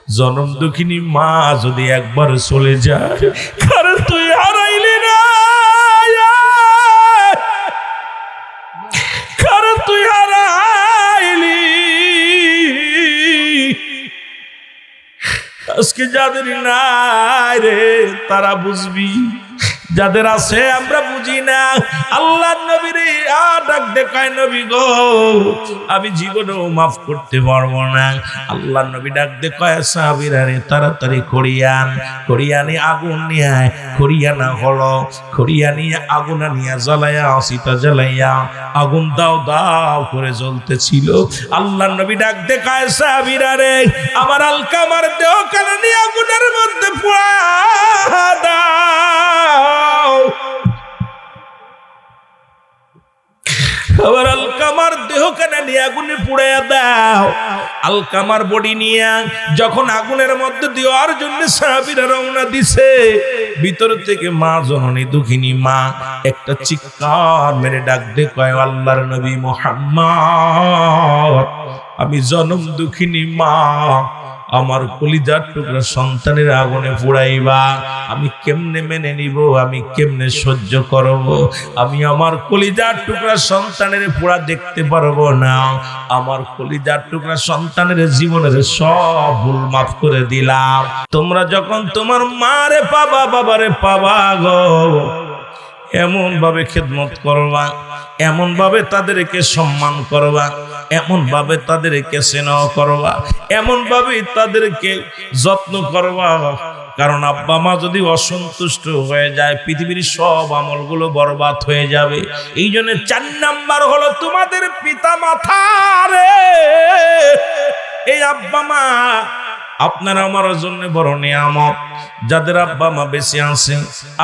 জনম দুঃখিনী মা যদি একবার চলে যায়, কারণ তুই হারাইলি না, কারণ তুই হারাইলি। আজকে যাদের নাই রে তারা বুঝবি, যাদের আছে আমরা বুঝি না। আল্লাহ নবীর ডাক দেখায়, নবী গো আমি জীবনেও মাফ করতে পারবো না। আল্লাহ নবী ডাক দেখায় সাহাবীরা রে তাড়াতাড়ি খড়িয়ানি আগুন নিয়ে খড়িয়ানা হলো, খড়িয়া নিয়ে আগুন নিয়ে জ্বালাইয়া সীতা জ্বালাইয়া আগুন দাও দাও করে জ্বলতেছিল। আল্লাহ নবী ডাক দেখায় সাহাবীরা রে আমার আলকামার দেহ কানে নিয়ে আগুনের মধ্যে পোড়া দাও, আবার আলকামার দেহ কানে নিয়ে আগুনে পুড়াইয়া দাও। আলকামার বডি নিয়ে যখন আগুনের মধ্যে দেওয়ার জন্য সাহাবীরা রওনা দিছে, ভিতর থেকে মা জননী দুঃখিনী মা একটা চিৎকার মেরে ডাক দেখায়, আল্লাহর নবী মুহাম্মদ আমি জনম দুঃখিনী মা, আমার কলিজার টুকরা সন্তানের আগুনে পুড়াইবা, আমি কেমনে মেনে নিব, আমি কেমনে সহ্য করব, আমি আমার কলিজার টুকরা সন্তানের পোড়া দেখতে পারবো না। আমার কলিজার টুকরা সন্তানের জীবনের সব ভুল মাফ করে দিলাম। তোমরা যখন তোমার মারে পাবা, বাবারে পাবা গো, এমন ভাবে খেদমত করবা, এমন ভাবে তাদেরকে সম্মান করবা, এমন ভাবে তাদেরকে স্নেহ করবা, এমন ভাবে তাদেরকে যত্ন করবা। কারণ আব্বা মা যদি অসন্তুষ্ট হয়ে যায় পৃথিবীর সব আমলগুলো বরবাদ হয়ে যাবে। এই জন্য 4 নাম্বার হলো তোমাদের পিতা মাতা রে। এই আব্বা মা আপনার আমার জন্য বড় নিয়ামত। যাদের আব্বা মা বেঁচে আছে,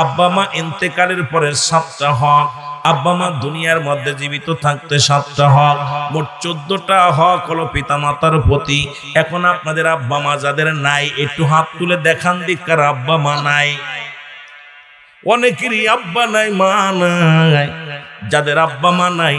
আব্বা মা ইন্তেকালের পরে 7টা হক, আব্বা মা দুনিয়ার মধ্যে জীবিত থাকতে 7টা হক, মোট 14টা হক হলো পিতা মাতার প্রতি। এখন আপনাদের আব্বা মা যাদের নাই একটু হাত তুলে দেখান দিক কার আব্বা মা নাই। অনেকেরই আব্বা নাই মা নাই। যাদের আব্বা মা নাই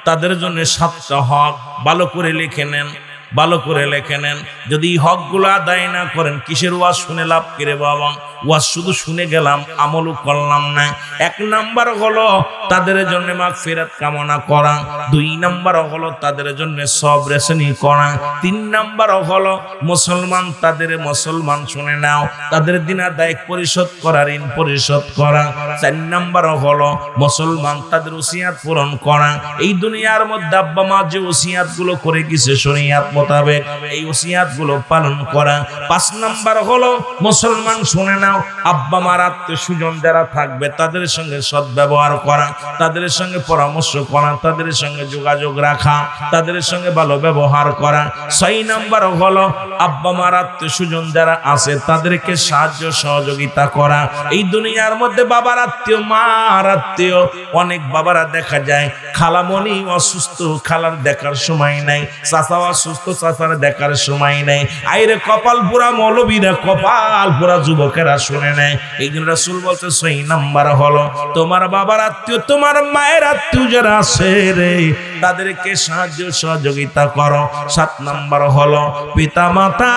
তাদের জন্য 7টা হক ভালো করে লিখে নেন, ভালো করে লেখে নেন। যদি হকগুলো আদায় না করেন কিসের ওয়াজ শুনে লাভ করে বাবা? ওয়াজ শুধু শুনে গেলাম, আমলও করলাম না। 1 নাম্বার হলো তাদের জন্য মাগফিরাত কামনা করা, 2 নাম্বার হলো তাদের জন্য সবর রেশনি করা, 3 নাম্বার হলো মুসলমান তাদের মুসলমান শুনে নাও, তাদের দিন আদায় পরিশোধ করা, ঋণ পরিশোধ করা, 4 নাম্বার হলো মুসলমান তাদের ওসিয়াত পূরণ করা। এই দুনিয়ার মধ্যে আব্বা মা যে ওসিয়াত গুলো করে গেছে শরীয়ত মোতাবেক এই ওসিয়াত গুলো পালন করা। 5 নাম্বার হলো মুসলমান শুনে নাও, আব্বা মার আত্মীয় স্বজন যারা থাকবে তাদের সঙ্গে সদ্ব্যবহার করা, তাদের সঙ্গে পরামর্শ করা, তাদের সঙ্গে যোগাযোগ রাখা, তাদের সঙ্গে ভালো ব্যবহার করা। 6 নাম্বার হলো আব্বা মার আত্মীয় স্বজন যারা আছে তাদেরকে সাহায্য সহযোগিতা করা। এই দুনিয়ার মধ্যে বাবার আত্মীয়, মার আত্মীয়, অনেক বাবারা দেখা যায় খালামণি অসুস্থ, খালার দেখার সময় নাই, চাচা অসুস্থ, চাচার দেখার সময় নাই। আইরে কপাল পুরা মৌলবীরা, কপাল পুরা যুবকেরা শুনে নেয়। এই জন্য রাসূল বলছে 6 নাম্বার হলো তোমার বাবার আত্মীয়, তোমার মায়ের আত্মীয় যারা আছে রে তাদেরকে সাহায্য সহযোগিতা করো। 7 নাম্বার হলো পিতা মাতা,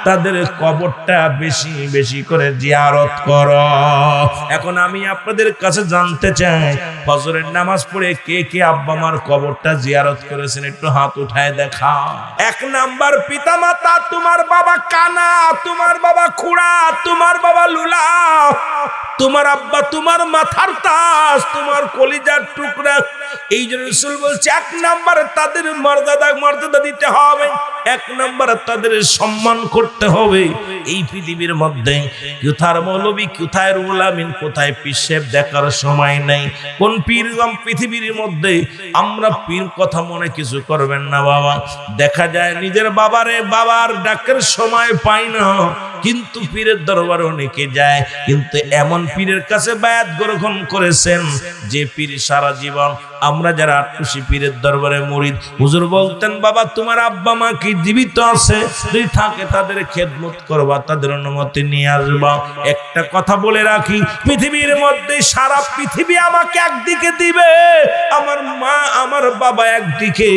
তাদের কবরটা বেশি বেশি করে জিয়ারত করো। এখন আমি আপনাদের কাছে জানতে চাই, ফজরের নামাজ পড়ে কে কে আব্বা মার কবরটা জিয়ারত করেছেন? একটু হাত উঠায় দেখা। 1 নাম্বার পিতা মাতা, তোমার বাবা কানা, তোমার বাবা খুড়া, তোমার বাবা লুলা, তোমার আব্বা তোমার মাথার তাজ, তোমার কলিজার টুকরা। এই জন্য রাসূল বলছে 1 নম্বরে তাদের মর্যাদা দিতে হবে, 1 নম্বরে তাদের সম্মান করতে হবে। এই পৃথিবীর মধ্যে কোথায় মৌলবী, কোথায় রুহুল আমিন, কোথায় পীর সাহেব দেখার সময় নাই। কোন পীরগম পৃথিবীর মধ্যে আমরা পীর কথা মনে কিছু করবেন না বাবা। দেখা যায় নিজের বাবারে বাবার ডাকের সময় পাই না, কিন্তু পীরের দরবারে অনেকে যায়, কিন্তু এমন পীরের কাছে বায়াত গ্রহণ করেছেন যে পীর সারা জীবন। আমরা যারা আটকুশি পীরের দরবারে মুরিদ, হুজুর বলতেন বাবা তোমার আব্বা মা কি জীবিত আছে? যদি থাকে তাদের খেদমত করবা, তাদের অনুমতি নিয়ে আসবা। একটা কথা বলে রাখি, পৃথিবীর মধ্যে সারা পৃথিবী আমাকে একদিকে দিবে, আমার মা আমার বাবা একদিকে,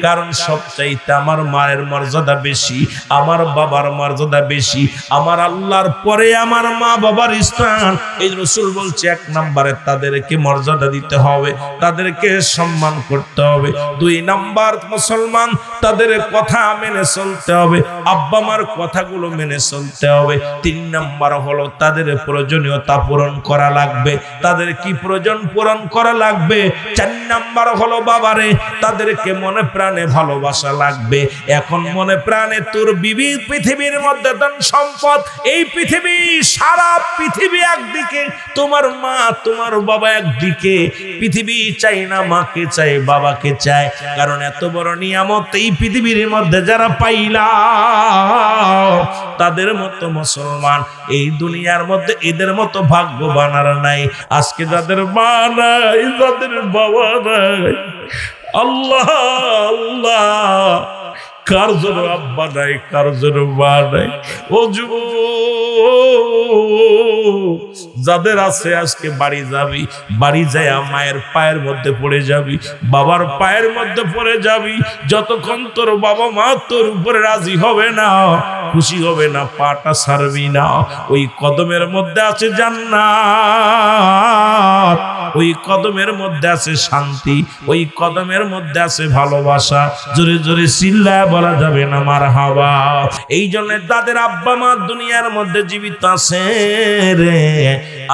কারণ সবচাইতে আমার মায়ের মর্যাদা বেশি, আমার বাবার মর্যাদা বেশি, আমার আল্লাহর পরে আমার মা বাবার স্থান। এই রাসূল বলছে 1 নম্বরে তাদেরকে মর্যাদা দিতে হবে, তাদেরকে সম্মান করতে হবে। 2 নাম্বার মুসলমান তাদের কথা মেনে চলতে হবে, আব্বা মার কথাগুলো মেনে চলতে হবে। 3 নাম্বার হলো তাদের প্রয়োজনীয়তা পূরণ করা লাগবে, তাদের কি প্রয়োজন পূরণ করা লাগবে। 4 নাম্বার হলো বাবারে তাদেরকে মনে প্রাণে ভালোবাসা লাগবে। এখন মনে প্রাণে তোর বিবি পৃথিবীর মধ্যে ধন সম্পদ, এই পৃথিবী সারা পৃথিবী একদিকে, তোমার মা তোমার বাবা একদিকে। পৃথিবী চাই না মাকে চাই বাবাকে চাই, কারণ এত বড় নিয়ামত এই পৃথিবীর মধ্যে যারা পাইলা তাদের মতো মুসলমান এই দুনিয়ার মধ্যে এদের মতো ভাগ্যবান আর নাই। আজকে যাদের মা নাই, যাদের বাবা নাই, আল্লাহ আল্লাহ, কার জন্য আব্বা নাই, কার জন্য মা নাই। ও যাদের আছে আজকে বাড়ি যাবি, বাড়ি যায় মায়ের পায়ের মধ্যে পড়ে যাবি, বাবার পায়ের মধ্যে পড়ে যাবি। যতক্ষণ তোর বাবা মা তোর উপরে রাজি হবে না, খুশি হবে না, পাটা ছাড়বি না। ওই কদমের মধ্যে আছে জান্নাত, ওই কদমের মধ্যে আছে শান্তি, ওই কদমের মধ্যে আছে ভালোবাসা। জোরে জোরে চিল্লায় বলা যাবে না মারহাবা। এই জন্য তাদের আব্বা মা দুনিয়ার মধ্যে জীবিত আছে রে।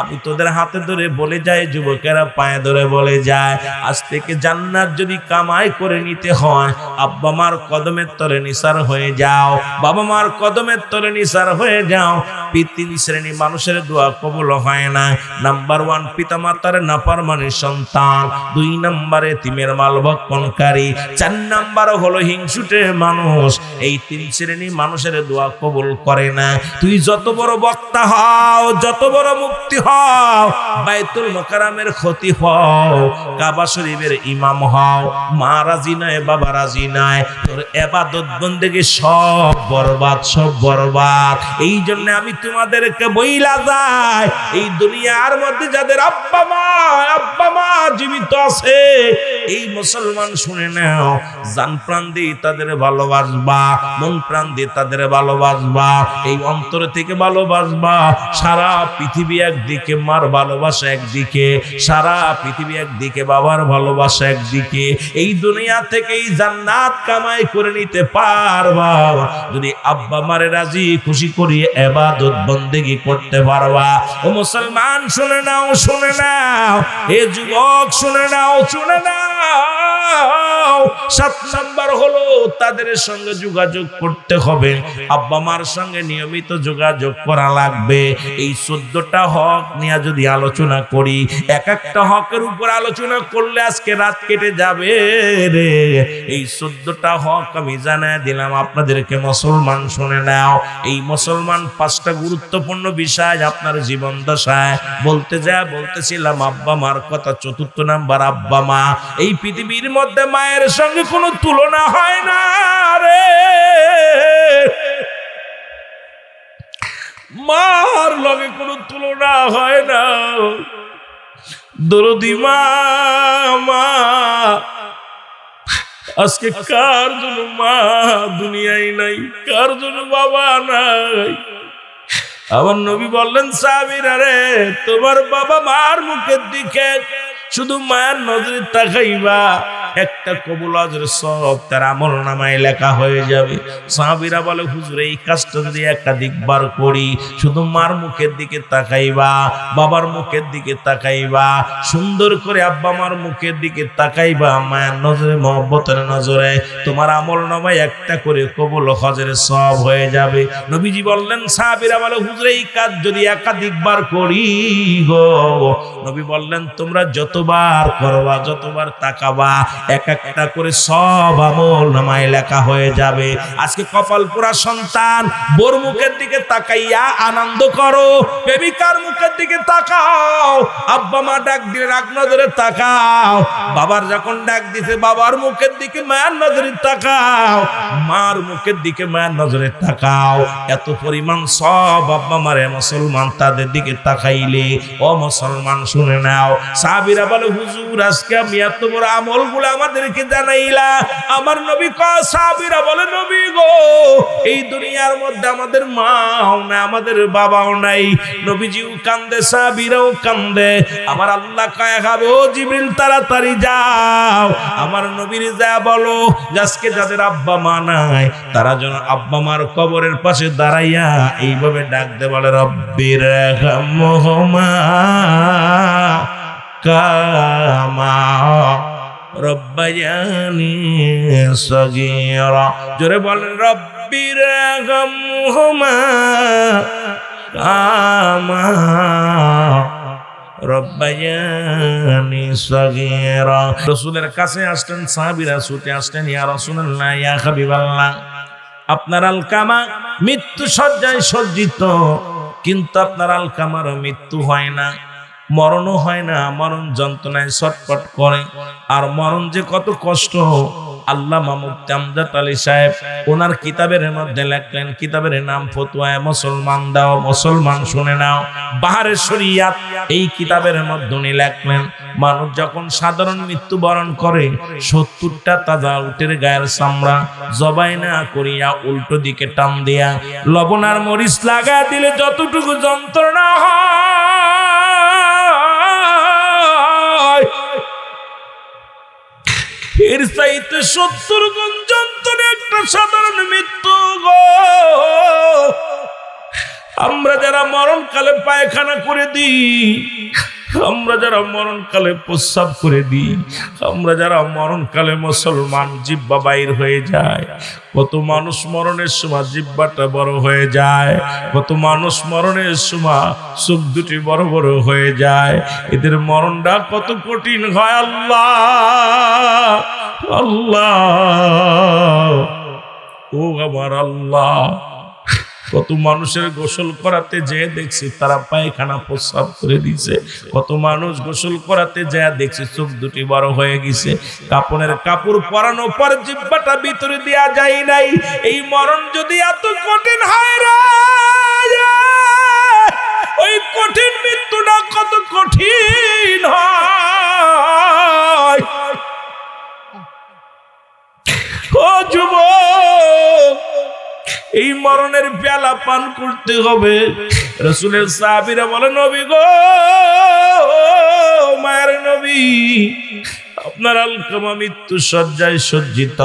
আমি তোদের হাতে ধরে বলে যাই, যুবকেরা পায়ে ধরে বলে যায়, আজ থেকে জান্নাত যদি কামাই করে নিতে হয়, আব্বা মার কদমের তলে নিসার হয়ে যাও, বাবা মার কদমের তলে নিসার হয়ে যাও। 3 শ্রেণী মানুষের দোয়া কবুল হয় না। নাম্বার 1 পিতা মাতার নাফরমানি সন্তান, 2 নম্বরে এতিমের মাল ভক্ষণকারী, 4 নাম্বার হলো হিংসুটে মানুষ। এই 3 শ্রেণী মানুষের দোয়া কবুল করে না। তুই যত বড় বক্তা হও, যত বড় মুফতি হও, বাইতুল মুকাররমের খতিব হও, কাবা শরীফের ইমাম হও, মা রাজি নয়, বাবা রাজি নয়, তোর ইবাদত বন্দেগী সব বরবাদ, সব বরবাদ। এই জন্য আমি তোমাদেরকে বইলা যাই, এই দুনিয়ার মধ্যে যাদের আব্বা মা জীবিত আছে, এই মুসলমান শুনে নাও, জান প্রাণ দিয়ে তাদের ভালোবাসবা, মন প্রাণ দিয়ে তাদের ভালোবাসবা, এই অন্তর থেকে ভালোবাসবা। সারা পৃথিবী একদিকে, মার ভালোবাসা একদিকে, সারা পৃথিবী একদিকে, বাবার ভালোবাসা একদিকে। এই দুনিয়া থেকেই জান্নাত কামাই করে নিতে পারবা যদি আব্বা মারে রাজি খুশি করিয়ে ইবাদত বন্দেগী করতে পারবা। ও মুসলমান শুনে নাও, শুনে নাও, এ যুবক শুনে নাও, শুনে নাও। 7 নাম্বার হলো তাদের সঙ্গে যোগাযোগ করতে হবে, আব্বা মার সঙ্গে নিয়মিত যোগাযোগ করা লাগবে। এই 14টা হক নিয়ে যদি আলোচনা করি, এক একটা হকের উপর আলোচনা করলে আজকে রাত কেটে যাবে রে। এই 14টা হক আমি জানাই দিলাম আপনাদেরকে। মুসলমান শুনে নাও, এই মুসলমান 5টা গুরুত্বপূর্ণ বিষয় আপনার জীবন দশায় বলতেছিলাম আব্বা মার কথা। 4 নাম্বার আব্বা মা। এই পৃথিবীর মধ্যে মায়ের সঙ্গে কোনো তুলনা হয় না রে। মার লগে কোনো তুলনা হয় না। দরদি মা, আজকে কার জন্য মা দুনিয়ায় নাই, কার জন্য বাবা নাই। আমার নবী বললেন সাহাবীরা রে, তোমার বাবা মার মুখের দিকে শুধু মায়ের নজরে তাকাইবা, একটা কবুল আজরের সব তার আমলনামায় লেখা হয়ে যাবে। সাহাবীরা বলে হুজুর এই কাজটা যদি একাধিকবার করি, শুধু মার মুখের দিকে তাকাইবা, বাবার মুখের দিকে তাকাইবা, সুন্দর করে আব্বা মার মুখের দিকে তাকাইবা, মায়ের নজরে মহব্বতের নজরে তোমার আমলনামায় একটা করে কবুল হজরের সব হয়ে যাবে। নবীজি বললেন, সাহাবীরা বলে হুজুর এই কাজ যদি একাধিকবার করি গো, নবী বললেন তোমরা যতবার করবা, যতবার তাকাবা, এক একটা করে সব আমল নামায় লেখা হয়ে যাবে। আজকে কপাল পোড়া সন্তান বোর মুখের দিকে তাকাইয়া আনন্দ করো, প্রেমিকার মুখের দিকে তাকাও, আব্বা মা ডাক দিয়ে রাগ নজরে তাকাও, বাবার যখন ডাক দিছে বাবার মুখের দিকে মায়ের নজরে তাকাও, মার মুখের দিকে মায়ের নজরে তাকাও। এত পরিমাণ সব আব্বা মারে মুসলমান তাদের দিকে তাকাইলে, ও মুসলমান শুনে নাও। সাহাবীরা বলে হুজুর আজকে আমি এত বড় আমলগুলা আমাদেরকে জানাইলা। আমার নবী সাহাবীরা বলে, নবী গো, এই দুনিয়ার মধ্যে আমাদের মাও না, আমাদের বাবাও নাই। নবীজিও কান্দে, সাহাবীরাও কান্দে। আমার আল্লাহ কয় খাবে, ও জিবরিল তাড়াতাড়ি যাও, আমার নবীর যা বলো আজকে যাদের আব্বা মা নাই তারা যেন আব্বা মার কবরের পাশে দাঁড়াইয়া এইভাবে ডাক দে, বলে রব্বির রহমহুমা কামা রব্বায়ানি সগীরা। জোরে বলেন, রব্বির রহমহুমা কামা রব্বায়ানি সগীরা। রাসূলের কাছে আসলেন সাহাবীরা, ছুটে আসলেন, ইয়া রাসূলুল্লাহ, ইয়া হাবিবাল্লাহ, আপনার আলকামা মৃত্যু শয্যায় সজ্জিত, কিন্তু আপনার আলকামার মৃত্যু হয় না, মরণও হয় না, মরণ যন্ত্রণায় ছটফট করে। আর মরণ যে কত কষ্ট, আল্লামা মুফতি আমজাদ আলী সাহেব ওনার কিতাবের মধ্যে লেখলেন, কিতাবের নাম ফতোয়ায়ে মুসলমান দাও, মুসলমান শুনে নাও, বাহারে শরিয়াত, এই কিতাবের মধ্যে উনি লেখলেন, মানুষ যখন সাধারণ মৃত্যুবরণ করে 70টা তাজা উটের গায়ের চামড়া জবাই না করিয়া উল্টো দিকে টান দিয়া লবণ আর মরিচ লাগা দিলে যতটুকু যন্ত্রণা হয়, এর চাইতে 70 গুণ যন্ত্রণা একটা সাধারণ মৃত্যু গো। আমরা যারা মরণকালে পায়খানা করে দিই, আমরা যারা মরণকালে প্রস্রাব করে দিই, আমরা যারা মরণকালে মুসলমান জিহ্বা বাইর হয়ে যায়, কত মানুষ মরণের সময় জিহ্বাটা বড় হয়ে যায়, কত মানুষ মরণের সময় চোখ দুটি বড় বড় হয়ে যায়, এদের মরণটা কত কঠিন হয়। আল্লাহ আল্লাহ, ও আমার আল্লাহ, কত মানুষের গোসল করাতে যে দেখছি তারা পায়খানা প্রস্রাব করে দিছে, কত মানুষ গোসল করাতে যে দেখছি চোখ দুটি বড় হয়ে গেছে, কাপড়ের কাপড় পরানো পর জিহ্বাটা ভিতরে দেয়া যায় নাই। এই মরণ যদি এত কঠিন হয় রে, ওই কঠিন মৃত্যুটা কত কঠিন হয়। ও যুবক, এই মরণের পেয়ালা পান করতে হবে। রাসূলের সাহাবীরা বলে, নবী গো, মায়ের নবী, আপনার আলকামা মৃত্যু শয্যায় সজ্জিত,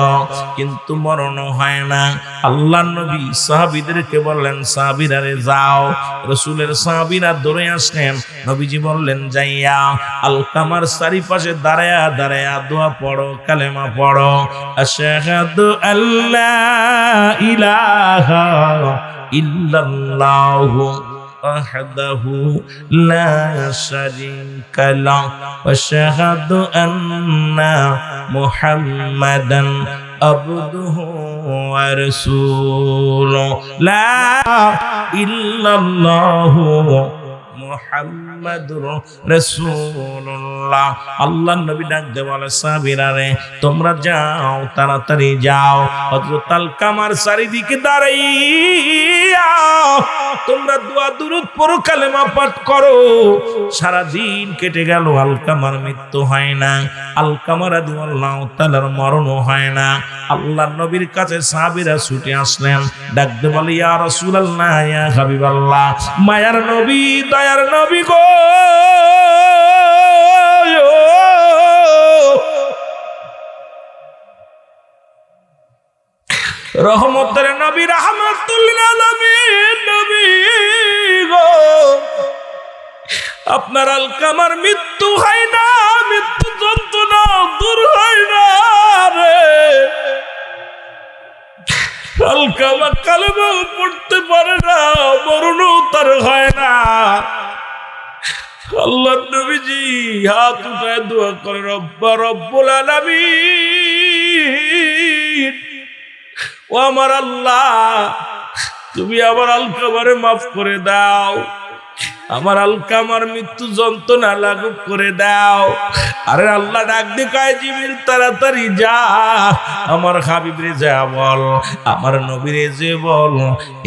কিন্তু মরণ হয় না। আল্লাহর নবী সাহাবীদেরকে বললেন, সাহাবীরা রে যাও। রাসূলের সাহাবীরা দৌড়ে আসলেন, নবীজি বললেন, যাইয়া আলকামার চারিপাশে দাঁড়ায়া দাঁড়ায়া দোয়া পড়ো, কালেমা পড়ো, আশহাদু আল্লা ইলাহা ইল্লাল্লাহু ওয়াহদাহু লা শারীকা লাহু ওয়া আশহাদু আন্না মুহাম্মাদান আবদুহু ওয়া রাসূলুহু লা ইল্লাল্লাহু মুহাম্মাদুর রাসূলুল্লাহ। আল্লাহর নবী ডাক দিয়ে বলে, সাহাবীরা রে তোমরা যাও, তাড়াতাড়ি যাও, হযরত আলকামার চারিদিকে দাঁড়াইয়া তোমরা দোয়া দুরূদ পড়ো, কালেমা পাঠ করো। সারা দিন কেটে গেল, আলকামার মৃত্যু হয় না, আলকামা রাদিয়াল্লাহু তাআলার মরণও হয় না। আল্লাহর নবীর কাছে সাহাবীরা ছুটে আসলেন, ডাক দিয়ে বলে, ইয়া রাসূলুল্লাহ, ইয়া হাবিবাল্লাহ, মায়ার নবী, দয়ার নবী গো, রহমতের নবী, রাহমাতুল লিল আলামিন নবী গো, আপনার আলকামার মৃত্যু হয় না, মৃত্যু যন্ত্রণা দূর হয় না রে। আলকামা কালেমা পড়তে পারে না, মরণও তার হয় না। আল্লাহর নবীজি হাত উঠায় দোয়া করে, রব্বা রব্বুল আলামিন, ও আমার আল্লাহ, তুমি আমার আলকামারে মাফ করে দাও, আমার আলকামার মৃত্যু যন্ত্রণা লাঘব করে দাও। আরে আল্লাহ ডাক দিয়ে কয় জিবরিল তাড়াতাড়ি যা, আমার হাবিবরে যা বল, আমার নবীরে যে বল,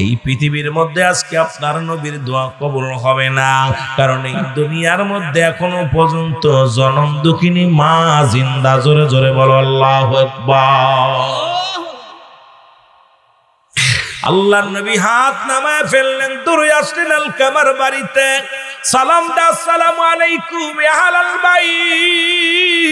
এই পৃথিবীর মধ্যে আজকে আপনার নবীর দোয়া কবুল হবে না, কারণ এই দুনিয়ার মধ্যে এখনো পর্যন্ত জনম দুঃখিনী মা জিন্দা। জোরে জোরে বলো আল্লাহু আকবার। আল্লাহর নবী হাত নামায় ফেললেন, দূরে আসলেন আলকামার বাড়িতে, সালাম দা, আসসালামু আলাইকুম ইয়া আহলাল বাইত,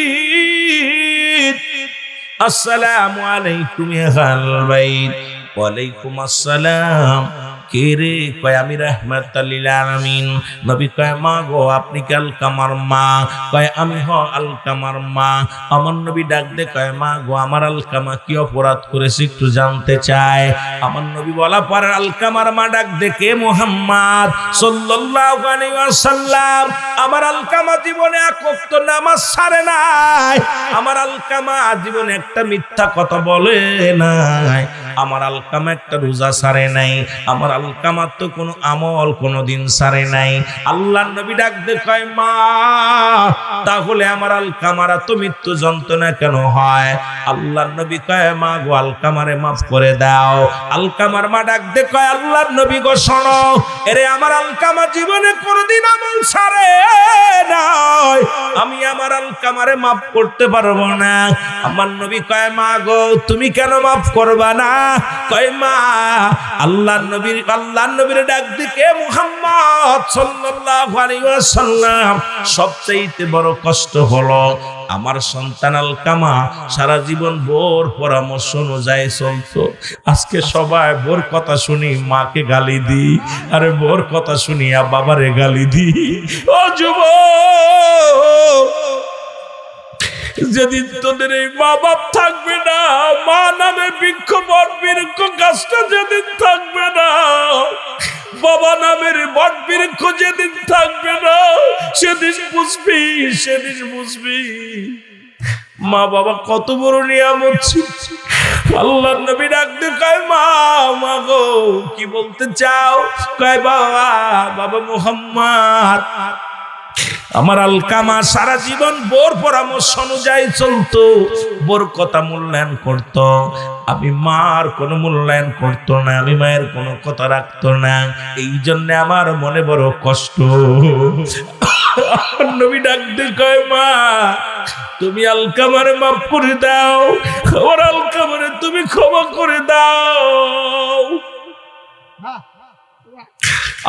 আসসালামু আলাইকুম ইয়া আহলাল বাইত। ওয়ালাইকুম আসসালাম। কে রে? কয় আমি রাহমাতুল লিল আলামিন। নবী কয় মা গো, আপনি কি আলকামার মা? কয় আমি আলকামার মা। আমার নবী ডাক দে কয় মা গো, আমার আলকামা কি অপরাধ করেছে একটু জানতে চায়। আমার নবী বলা পরে আলকামার মা ডাক দে, কে? মুহাম্মদ সাল্লাল্লাহু আলাইহি ওয়াসাল্লাম। আমার আলকামা জীবনে এক ওয়াক্ত নামাজ ছাড়ে নাই, আমার আলকামা জীবনে একটা মিথ্যা কথা বলে নাই, আমার আলকামা একটা রোজা ছাড়ে নাই, আমার আলকামা তো কোনো আমল কোনোদিন ছাড়ে নাই। আল্লাহর নবী ডাক দে কয় মা, তাহলে আমার আলকামারা তো মৃত্যু যন্ত্রণা কেন হয়? আল্লাহর নবী কয় মা গো, আলকামারে মাফ করে দাও। আলকামার মা ডাক দে কয় আল্লাহর নবী গো শোনো, এরে আমার আলকামা জীবনে কোনোদিন আমল ছাড়ে নাই, আমি আমার আলকামারে মাফ করতে পারবো না। আমার নবী কয় মা গো, তুমি কেন মাফ করবা না? কয় মা, আল্লাহর নবীর ডাক দিকে মুহাম্মদ সাল্লাল্লাহু আলাইহি ওয়াসাল্লাম, সবচেয়ে বড় কষ্ট হলো আমার সন্তান আলকামা সারা জীবন বোর পরামর্শ অনুযায়ী চলতো, আজকে সবাই বোর কথা শুনি মাকে গালি দি, আরে বোর কথা শুনিয়া বাবারে গালি দি। ও যুবক, যেদিন তোদের এই মা বাপ থাকবে না, মা নামে বৃক্ষ বট বৃক্ষ গাছটা যেদিন থাকবে না, বাবা নামের বট বৃক্ষ যেদিন থাকবে না, সেদিন বুঝবি, সেদিন বুঝবি মা বাবা কত বড় নিয়ামত ছিল। আল্লাহর নবী ডাক দিয়ে কয় মা, মা গো কি বলতে চাও? কয় বাবা, বাবা মুহাম্মদ, আমার আলকামা সারা জীবন বোর পরামর্শ অনুযায়ী চলতো, বোর কথা মূল্যায়ন করত, আমি মার কোনো মূল্যায়ন করতো না, আমি মায়ের কোনো কথা রাখতো না, এই জন্য আমার মনে বড় কষ্ট। নবী ডাক দিয়ে কয় মা, তুমি আলকামারে মাফ করে দাও, আমার আলকামারে তুমি ক্ষমা করে দাও।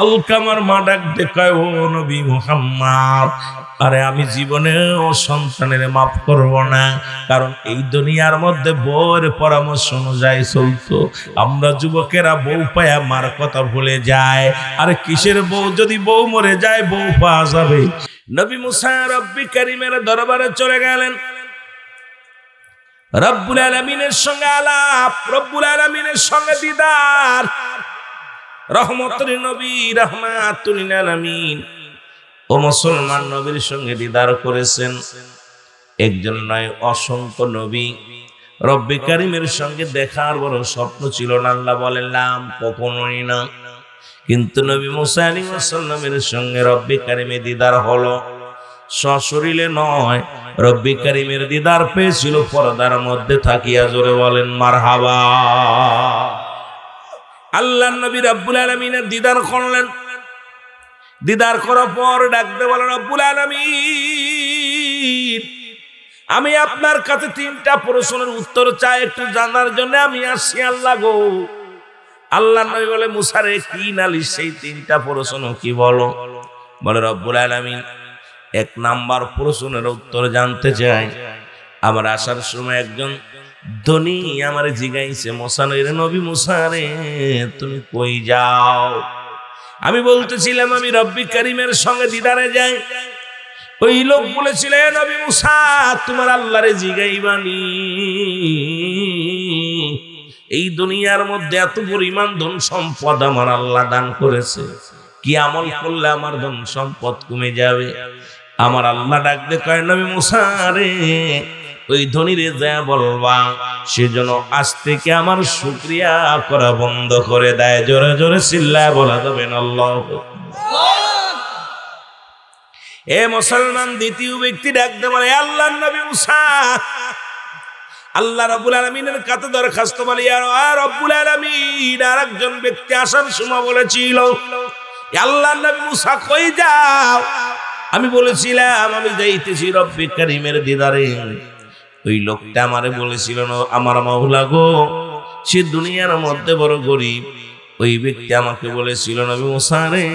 আলকামার মা ডাক দেখায়, ও নবী মুহাম্মদ, আরে আমি জীবনে ও সন্তানের মাফ করব না, কারণ এই দুনিয়ার মধ্যে বউর পরামর্শ অনুযায়ী চলতো। আমরা যুবকেরা বউ পায়া মার কথা ভুলে যায়, আরে কিসের বউ? যদি বউ মরে যায় বউ পাওয়া যাবে। নবী মুসা রব্বি কারীমের দরবারে চলে গেলেন, রব্বুল আলামিনের সঙ্গে আলাপ, রব্বুল আলামিনের সঙ্গে দিদার। রহমতুল নবী, রাহমাতুল লিল আলামিন ও মুসলমান নবীর সঙ্গে দিদার করেছেন একজন নয়, অসংখ্য নবী। রব্বি কারীমের সঙ্গে দেখার বড় স্বপ্ন ছিল না, আল্লাহ বলেন লাম, কখনোই না। কিন্তু নবী মুসা আলাইহিস সালামের সঙ্গে রব্বি কারীমের দিদার হলো, সশরীরে নয়, রব্বি কারীমের দিদার পেয়েছিল পর্দার মধ্যে থাকিয়া। জোরে বলেন মারহাবা। আল্লাহর নবী রব্বুল আলামিনের দিদার করলেন, দিদার করার পর ডাকতে বলেন, রব্বুল আলামিন, আমি আপনার কাছে 3টা প্রশ্নের উত্তর চাই, একটু জানার জন্য আমি আসছি আল্লাহ গো। আল্লাহর নবী বলে, মুসা রে কি নালিশ সেই 3টা প্রশ্ন কি বলো? বলে রব্বুল আলামিন, 1 নাম্বার প্রশ্নের উত্তর জানতে চাই। আমার আসার সময় একজন ধনী আমার জিগাইছে, মুসা রে, নবী মুসা রে তুমি কই যাও? আমি বলতেছিলাম আমি রব্বি কারীমের সঙ্গে দিদারে যাই। ওই লোক বলেছিল, নবী মুসা তোমার আল্লাহরে জিগাইবানি, এই দুনিয়ার মধ্যে এত পরিমাণ ধন সম্পদ আমার আল্লাহ দান করেছে, কি আমল করলে আমার ধন সম্পদ কমে যাবে? আমার আল্লাহ ডাক দে কয়, নবী মুসা রে ওই ধনীরে যা বলবা সেজন্য আজ থেকে আমার শুকরিয়া করা বন্ধ করে দেয়। জোরে জোরে চিল্লায় বলা যাবে না আল্লাহু আকবার। এ মুসলমান, দ্বিতীয় ব্যক্তি ডাকতে বলে, আল্লাহর নবী মুসা, আল্লাহ রাব্বুল আলামিনের কাছে দরখাস্ত বলে, ইয়া রাব্বুল আলামিন, আরেকজন ব্যক্তি আসার সময় বলেছিল, আল্লাহর নবী মুসা কই যাও? আমি বলেছিলাম আমি যাইতেছি রব্বে কারীমের দিদারে। ওই লোকটা আমারে বলেছিল, আমার মাওলা গো, সে দুনিয়ার মধ্যে বড় গরিব। ওই ব্যক্তি আমাকে বলেছিল, নবী মুসা রে,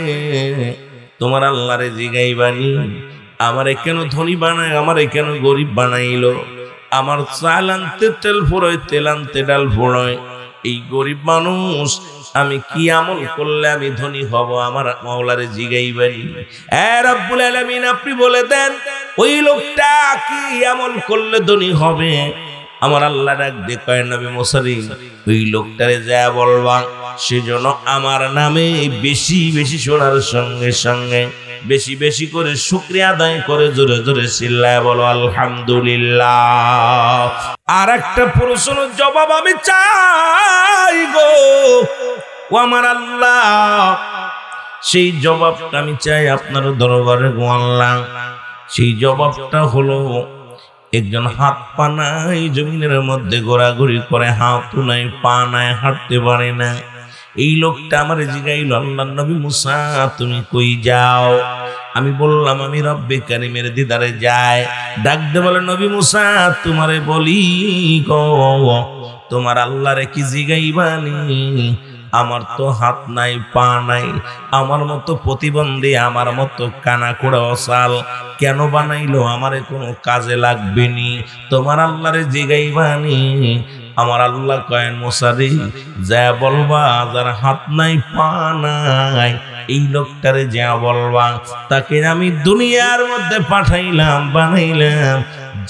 তোমার আল্লাহরে জিগাইবানি, আমারে কেন ধনী বানায়, আমারে কেন গরিব বানাইলো? আমার চাল আনতে তেল ফুরোয়, তেল আনতে ডাল ফুরোয়। এই গরিব মানুষ, আমি কি আমল করলে আমি ধনী হব? আমার মাওলারে জিগাইবানি। এ রব্বুল আলামিন, আপনি বলে দেন, ওই লোকটা কি আমল করলে ধনী হবে? আমার আল্লাহ ডাক দিয়ে কয়, নবী মুসা রে, ওই লোকটারে যা বলবা, সেজন্য আমার নামে বেশি বেশি শোনার সঙ্গে সঙ্গে বেশি বেশি করে শুকরিয়া আদায় করে জোরে জোরে চিল্লায় বলো আলহামদুলিল্লাহ। আর একটা প্রশ্নের জবাব আমি চাই গো ও আমার আল্লাহ, সেই জবাবটা আমি চাই আপনার দরবারে গো আল্লাহ। সেই জবাবটা হলো, একজন হাত পা নাই, জমিনের মধ্যে ঘোরাঘুরি করে, হাতও নাই, পা নাই, হাঁটতে পারে না। এই লোকটা আমার জিগাইল, আল্লাহর নবী মুসা, তুমি কই যাও? আমি বললাম আমি রব্বে কারীমের দিদারে যাই। ডাক দে বলে, নবী মুসা, তোমারে বলি গো, তোমার আল্লাহরে কি জিগাইবানি? আমার তো হাত নাই, পা নাই, আমার মতো প্রতিবন্ধী, আমার মতো কানা কোড়া অসাল কেন বানাইলো? আমারে কোনো কাজে লাগবে নি, তোমার আল্লাহরে জিগাইবানি। আমার আল্লাহ কয়েন, মুসারি যা বলবা, যার হাত নাই, পা নাই, এই লোকটারে যা বলবা, তাকে আমি দুনিয়ার মধ্যে পাঠাইলাম, বানাইলাম।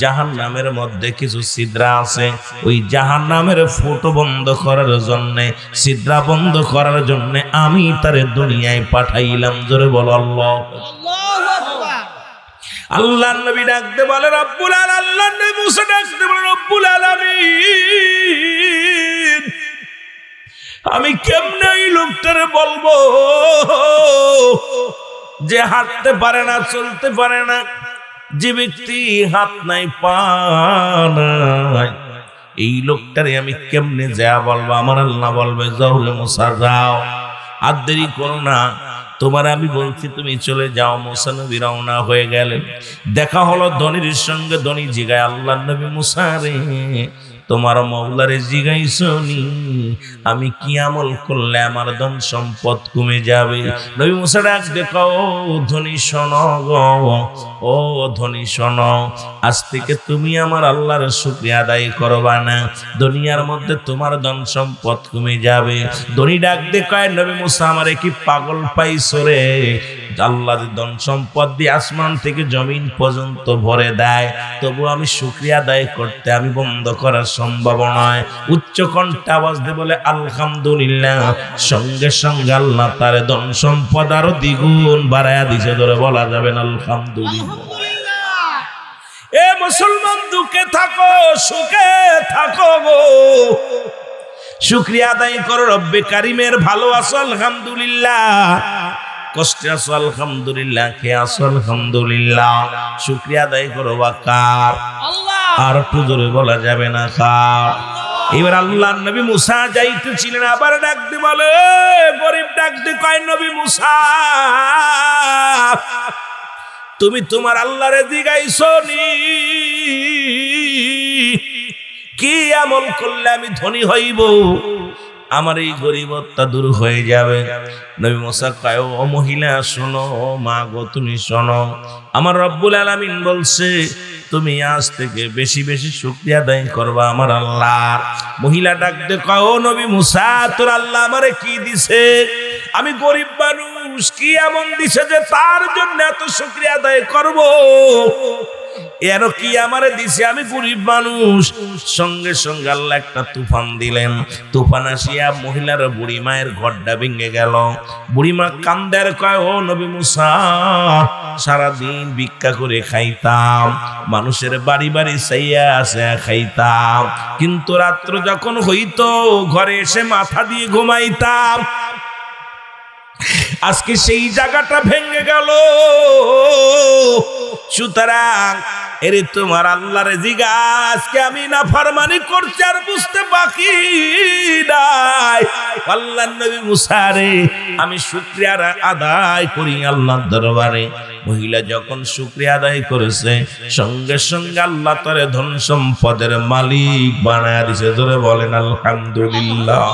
জাহান্নামের মধ্যে কিছু ছিদ্রা আছে, ওই জাহান্নামের ফুটো বন্ধ করার জন্য, ছিদ্রা বন্ধ করার জন্য আমি তারে দুনিয়ায় পাঠাইলাম। জোরে বল আল্লাহ। আল্লাহর নবী ডাকতে বলে রব্বুল আলামিন, আল্লাহর নবী মুসা ডাকতে বলে রব্বুল আলামিন, আমি কেমনে এই লোকটারে বলবো যে হাঁটতে পারে না, চলতে পারে না, যে ব্যক্তি হাত নাই, পা নাই, এই লোকটারে আমি কেমনে যা বলবো? আমার আল্লাহ বলবে, যাও রে মুসা যাও, আর দেরি করো না, তোমার আমি বলছি তুমি চলে যাও। মুসা নবী রওনা হয়ে গেলেন। দেখা হলো ধনীর সঙ্গে। ধনী জিগায়, আল্লাহর নবী মুসা রে, তোমার মাওলারে জিগাইছনি, আমি কি আমল করলে আমার ধন সম্পদ কমে যাবে? নবী মুসা ডাক দেখো, ধনী শোনো গো, ও ধনী শোনো, আজ থেকে তুমি আমার আল্লাহর শুকরিয়া আদায় করবা না, দুনিয়ার মধ্যে তোমার ধন সম্পদ কমে যাবে। ধনী ডাক দেখো, নবী মুসা, আমারে কি পাগল পাইছো রে? আল্লাহ ধন সম্পদ দিয়ে আসমান থেকে জমিন পর্যন্ত ভরে দেয়, তবু আমি শুকরিয়া আদায় করতে আমি বন্ধ করার সম্ভব নয়। উচ্চ কণ্ঠে আওয়াজ দিয়ে বলে আলহামদুলিল্লাহ। সঙ্গে সঙ্গে আল্লাহ তার ধন সম্পদ আরো দ্বিগুণ বাড়ায়া দিছে। ধরে বলা যাবে না আলহামদুলিল্লাহ। এ মুসলমান, দুঃখে থাকো, সুখে থাকো গো, শুকরিয়া আদায় করো রব্বে কারীমের। ভালো আছো আলহামদুলিল্লাহ, কষ্টে আছো আলহামদুলিল্লাহ, খেয়ে আছো আলহামদুলিল্লাহ। শুকরিয়া আদায় করো কার? আর একটু জোরে বলা যাবে না কার? এবার আল্লাহর নবী মুসা যাইতেছিলেন, আবার ডাকতে বলে, গরিব ডাকতে কয়, নবী মুসা, তুমি তোমার আল্লাহরে জিগাইছো নি কি আমল করলে আমি ধনী হইব, আমার এই গরিবতা দূর হয়ে যাবে? নবী মুসা কয়, ও মহিলা শোনো, মা গো তুমি শোনো, আমার রব্বুল আলামিন বলছে তুমি আজ থেকে বেশি বেশি শুকরিয়া আদায় করবা আমার আল্লাহর। মহিলা ডাকতে কয়, ও নবী মুসা, তোর আল্লাহ আমারে কি দিছে? আমি গরিব মানুষ, কি এমন দিছে যে তার জন্য এত শুকরিয়া আদায় করব? এর কি আমারে দিছে? আমি গরিব মানুষ। সঙ্গে সঙ্গে আল্লাহ একটা তুফান দিলেন। তুফান আসিয়া মহিলার বুড়ি মায়ের ঘরটা ভেঙে গেল। বুড়িমা কান্দের কয়, ও নবী মুসা, সারাদিন ভিক্ষা করে খাইতাম, মানুষের বাড়ি বাড়ি চাইয়া আসে খাইতাম, কিন্তু রাত্র যখন হইতো ঘরে এসে মাথা দিয়ে ঘুমাইতাম। আজকে সেই জায়গাটা ভেঙে গেল। সুতরাং এরে তোমার আল্লাহর জিগা, আজকে আমি নাফরমানি করছি আর বুঝতে বাকি নাই। আল্লাহর নবী মুসা রে, আমি শুকরিয়া আদায় করি আল্লাহর দরবারে। মহিলা যখন শুকরিয়া আদায় করেছে, সঙ্গে সঙ্গে আল্লাহ তারে ধন সম্পদের মালিক বানায় দিয়েছে। জোরে বলেন আলহামদুলিল্লাহ।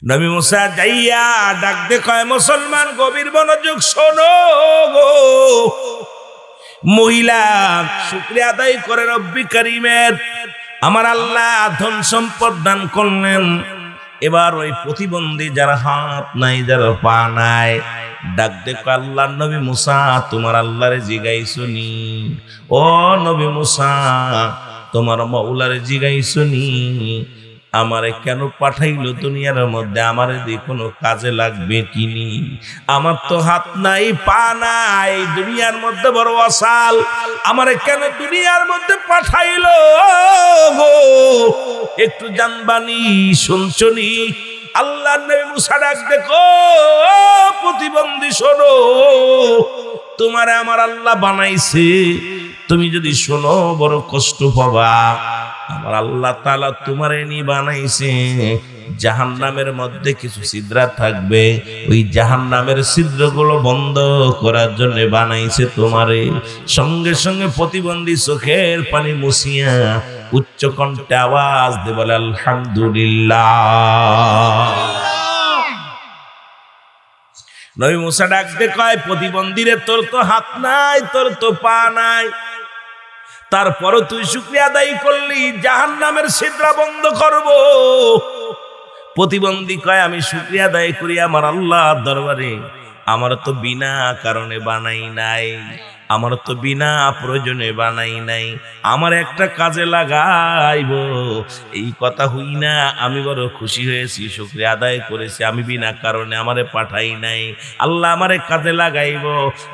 নবী মুসা যাইয়া ডাক দে কয়, মুসলমান গভীর মনোযোগ শোনো গো। মহিলা শুকরিয়া আদায় করে রব্বি কারীমের, আমার আল্লাহ ধন সম্পদ দান করলেন। এবার ওই প্রতিবন্ধী যারা হাত নাই, যারা পা নাই, ডাক দেখো আল্লাহর নবী মুসা, তোমার আল্লাহরে জিগাইছনি? ও নবী মুসা, তোমার মাওলারে জিগাইছনি আমারে কেন পাঠাইলো দুনিয়ার মধ্যে? আমারে দিয়ে কোনো কাজে লাগবে কিনি? আমার তো হাত নাই, পা নাই, দুনিয়ার মধ্যে বড় অসাল, আমারে কেন দুনিয়ার মধ্যে পাঠাইলো গো? একটু জানবানি, শুনছনি? আল্লাহর নবী মুসা ডাক দেখো, প্রতিবন্ধী শোনো, তোমারে আমার আল্লাহ বানাইছে, তুমি যদি শোনো বড় কষ্ট পাবা। আমার আল্লাহ তাআলা তোমারে নি বানাইছে, জাহান্নামের মধ্যে কিছু ছিদ্র থাকবে, ওই জাহান্নামের ছিদ্রগুলো বন্ধ করার জন্য বানাইছে তোমারে। সঙ্গে সঙ্গে প্রতিবন্ধী চোখের পানি মুছিয়া উচ্চ কণ্ঠে আওয়াজ দিয়ে বলে আলহামদুলিল্লাহ। নবী মুসা ডাক দে কয়, প্রতিবন্ধীরে তোর তো হাত নাই, তোর তো পা নাই, তারপরও তুই শুকরিয়া আদায় করলি, জাহান্নামের ছিদ্র বন্ধ করব। প্রতিবন্ধী কয়, আমি শুকরিয়া আদায় করি আমার আল্লাহর দরবারে, আমার তো বিনা কারণে বানাই নাই, আমার তো বিনা প্রয়োজনে বানাই নাই, আমার একটা কাজে লাগাইব, এই কথা হই না আমি বড় খুশি হয়েছি, শুকরিয়া আদায় করেছি, আমি বিনা কারণে আমারে পাঠাই নাই, আল্লাহ আমারে কাজে লাগাইব,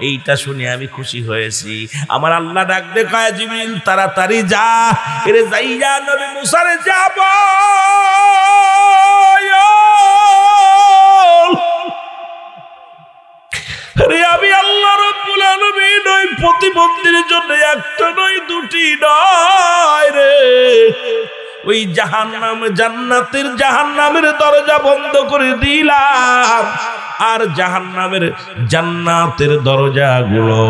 এইটা শুনে আমি খুশি হয়েছি। আমার আল্লাহ ডাক দে কয়, জিবরিল তাড়াতাড়ি যা, এরে যাইয়া নবী মুসারে যাব। আমি আল্লাহ রাব্বুল আলামিন ওই প্রতিবন্ধীর জন্য একটা নয়, দুটি নয় রে, ওই জাহান্নাম জাহান্নামের দরজা বন্ধ করে দিলাম, আর জান্নাতের দরজাগুলো,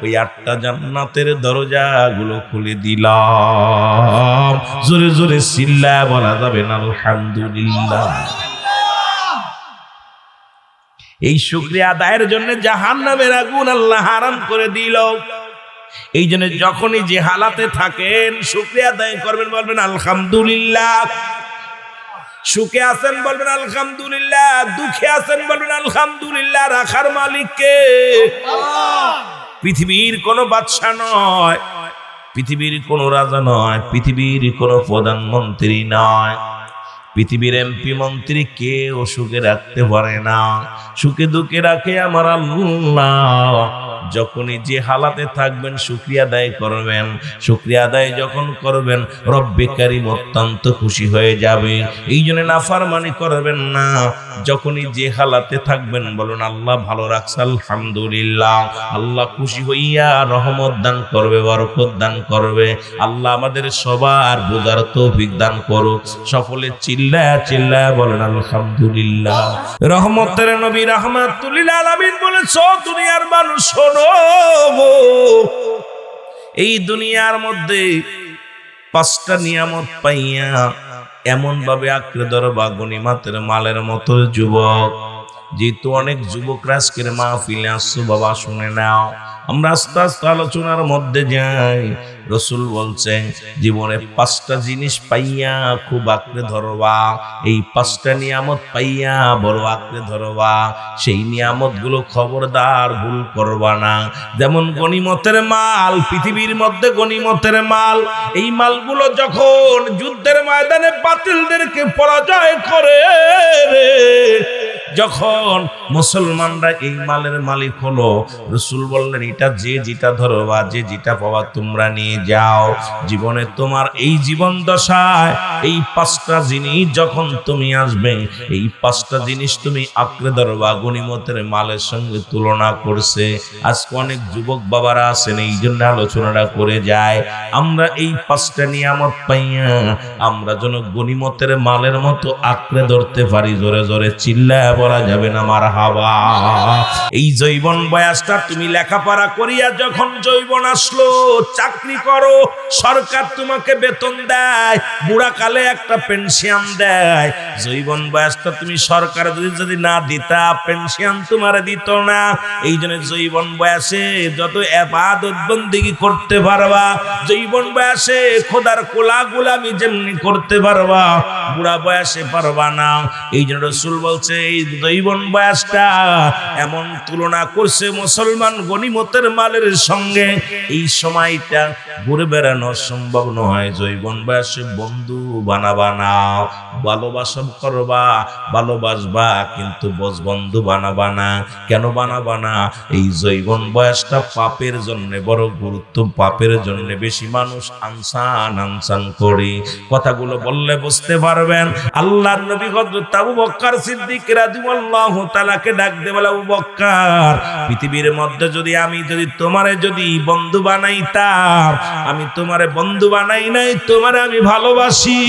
ওই 8টা জান্নাতের দরজাগুলো খুলে দিলাম। জোরে জোরে চিল্লায় বলা যাবে না আলহামদুলিল্লাহ। এই শুকরিয়া আদায়ের জন্য জাহান্নামের আগুন আল্লাহ হারাম করে দিল। এই জন্য যখনই যে হালাতে থাকেন শুকরিয়া আদায় করবেন, বলবেন আলহামদুলিল্লাহ। সুখে আছেন বলবেন আলহামদুলিল্লাহ, দুঃখে আছেন বলবেন আলহামদুলিল্লাহ। রাখার মালিক কে? পৃথিবীর কোনো বাদশা নয়, পৃথিবীর কোনো রাজা নয়, পৃথিবীর কোনো প্রধানমন্ত্রী নয়, পৃথিবীর এমপি মন্ত্রী কেউ সুখে রাখতে পারে না, সুখে দুঃখে রাখে আমার আল্লাহ। যখনই যে হালাতে থাকবেন শুকরিয়া আদায় করবেন, শুকরিয়া আদায় যখন করবেন রব্বে কারীম অত্যন্ত খুশি হয়ে যাবে। এই জন্য নাফরমানি করবেন না। যখনই যে হালাতে থাকবেন বলুন আল্লাহ ভালো রাখছে আলহামদুলিল্লাহ। আল্লাহ খুশি হইয়া রহমত দান করবে, বরকত দান করবে। আল্লাহ আমাদের সবার বোঝার তৌফিক দান করুক। সকলে চিল্লায়া চিল্লায়া বলেন আলহামদুলিল্লাহ। রহমতের নবী রাহমাতুল লিল আলামিন বলেছে, দুনিয়ার মানুষ শোনো, এই দুনিয়ার মধ্যে 5টা নিয়ামত পাইয়া এমন ভাবে আঁকড়ে ধরবা গনিমতের মালের মতো যুবক। যেহেতু অনেক যুবকরা আজকের মাহফিলে আসছো, বাবা শুনে নাও। আমরা আস্তে আস্তে আলোচনার মধ্যে যাই। রসুল বলছেন জীবনে 5টা জিনিস পাইয়া খুব আঁকড়ে ধরবা, এই 5টা নিয়ামত পাইয়া বড় আঁকড়ে ধরবা। সেই নিয়ামত গুলো খবরদার ভুল করবা না। যেমন গনিমতের মাল, পৃথিবীর মধ্যে গনিমতের মাল, এই মালগুলো যখন যুদ্ধের ময়দানে বাতিলদেরকে পরাজয় করে, যখন মুসলমানরা এই মালের মালিক হলো, রাসূল বললেন এটা যে যেটা ধরো বা যে যেটা পাওয়া তোমরা নিয়ে যাও। জীবনে তোমার এই জীবন দশায় এই পাঁচটা জিনিস যখন তুমি আসবে, এই পাঁচটা জিনিস তুমি আঁকড়ে ধরবা, গনিমতের মালের সঙ্গে তুলনা করছে। আজকে অনেক যুবক বাবারা আছেন, এই জন্য আলোচনাটা করে যায়। আমরা এই পাঁচটা নিয়ামত পাইয়া আমরা যেন গনিমতের মালের মতো আঁকড়ে ধরতে পারি। জোরে জোরে চিল্লায় বলা যাবে না মারহাবা। এই যৌবন বয়সটা তুমি লেখাপড়া করিয়া যখন যৌবন আসলো, চাকরি করো, সরকার তোমাকে বেতন দেয়, বুড়া কালে একটা পেনশন দেয়। যৌবন বয়সটা তুমি সরকার যদি না দিতা, পেনশন তোমার দিত না। এই জন্য যৌবন বয়সে যত ইবাদত বন্দেগী করতে পারবা, যৌবন বয়সে খোদার কোলা গোলামি যেমনি করতে পারবা, বুড়া বয়সে পারবা না। এই জন্য রাসূল বলছে এই যৌবন বয়সটা এমন তুলনা করছে মুসলমান গনিমতের মালের সঙ্গে। এই সময়টা ঘুরে বেড়ানো সম্ভব নয়। যৌবন বয়সে বন্ধু বানাবা না, ভালোবাসা করবা, ভালোবাসবা, কিন্তু বন্ধু বানাবা না। কেন বানাবা না? এই যৌবন বয়সটা পাপের জন্য বড় গুরুত্ব, পাপের জন্য বেশি মানুষ আনসান করে। কথাগুলো বললে বুঝতে পারবেন। আল্লাহর নবী হযরত আবু বকর সিদ্দিক রাদিয়াল্লাহু তাআলাকে ডাক দিয়ে বলে, আবু বকর, পৃথিবীর মধ্যে আমি যদি তোমারে বন্ধু বানাইতাম, আমি তোমারে বন্ধু বানাই নাই, তোমারে আমি ভালোবাসি।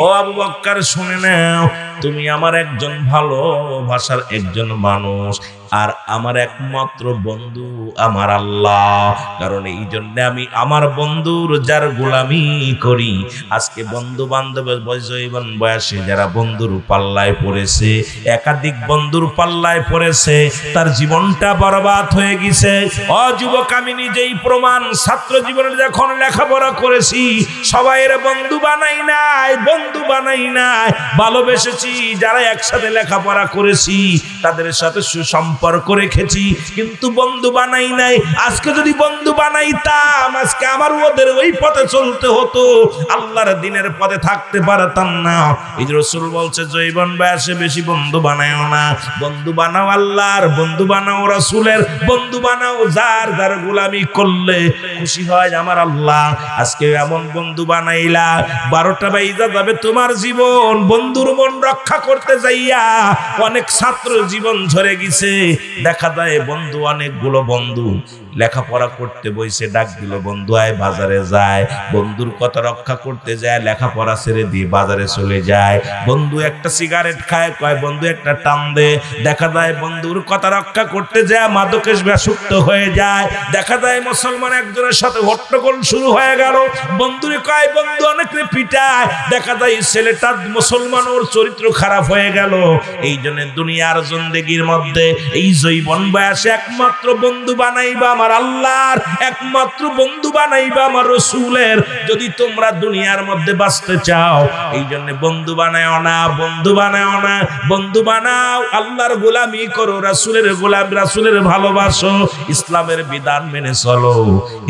ও আবু বকর শুনে নাও, তুমি আমার একজন ভালোবাসার একজন মানুষ, আর আমার একমাত্র বন্ধু আমার আল্লাহ। কারণ এই জন্য আমি আমার বন্ধুর যার গোলামি করি। আজকে বন্ধু বান্ধবের যৌবন বয়সে যারা বন্ধুর পাল্লায় পড়েছে, একাধিক বন্ধুর পাল্লায় পড়েছে, তার জীবনটা বরবাদ হয়ে গেছে। যুবক, আমি নিজেই প্রমাণ। ছাত্র জীবনে যখন লেখাপড়া করেছি, সবাইয়ের বন্ধু বানাই নাই, ভালোবেসেছি। যারা একসাথে লেখাপড়া করেছি তাদের সাথে সুসম্পর্ক রেখেছি, কিন্তু বন্ধু বানাই নাই। আজকে যদি বন্ধু বানাইতাম, আজকে আমার ওদের ওই পথে চলতে হতো, আল্লাহর দ্বীনের পথে থাকতে পারতাম না। এই যে রাসূল বলছে যৌবন বয়সে বেশি বন্ধু বানাও না। বন্ধু বানাও আল্লাহর, বন্ধু বানাও রাসূলের, বন্ধু বানাও যার গোলামি করলে খুশি হয় আমার আল্লাহ। আজকে এমন বন্ধু বানাইলা, 12টা বাইজা যাবে তোমার জীবন। বন্ধুর মন রক্ষা করতে যাইয়া অনেক ছাত্র জীবন ঝরে গেছে। দেখা যায় বন্ধু, অনেকগুলো বন্ধু লেখাপড়া করতে বইছে, ডাক দিল বন্ধু আয় বাজারে যায়, বন্ধুর কথা রক্ষা করতে যায়, লেখাপড়া ছেড়ে দিয়ে বাজারে চলে যায়। বন্ধু একটা সিগারেট খায়, কয় বন্ধু একটা টান দে। দেখা যায় বন্ধুর কথা রক্ষা করতে যায় মাদকের আসক্ত হয়ে যায়। দেখা যায় মুসলমান একজনের সাথে হট্টগোল শুরু হয়ে গেল, বন্ধুরে কয় বন্ধু অনেকে পিটায়। দেখা যায় ছেলেটা মুসলমান, ওর চরিত্র খারাপ হয়ে গেল। এই জন্য দুনিয়ার জিন্দেগির মধ্যে এই যৌবন বয়সে একমাত্র বন্ধু বানাইবা আমার আল্লাহর, একমাত্র বন্ধু বানাইবা আমার রাসূলের। যদি তোমরা দুনিয়ার মধ্যে বাঁচতে চাও, এই জন্য বন্ধু বানাও না, বন্ধু বানাও আল্লাহর গোলামি করো, রাসূলের রাসূলের ভালোবাসো, ইসলামের বিধান মেনে চলো।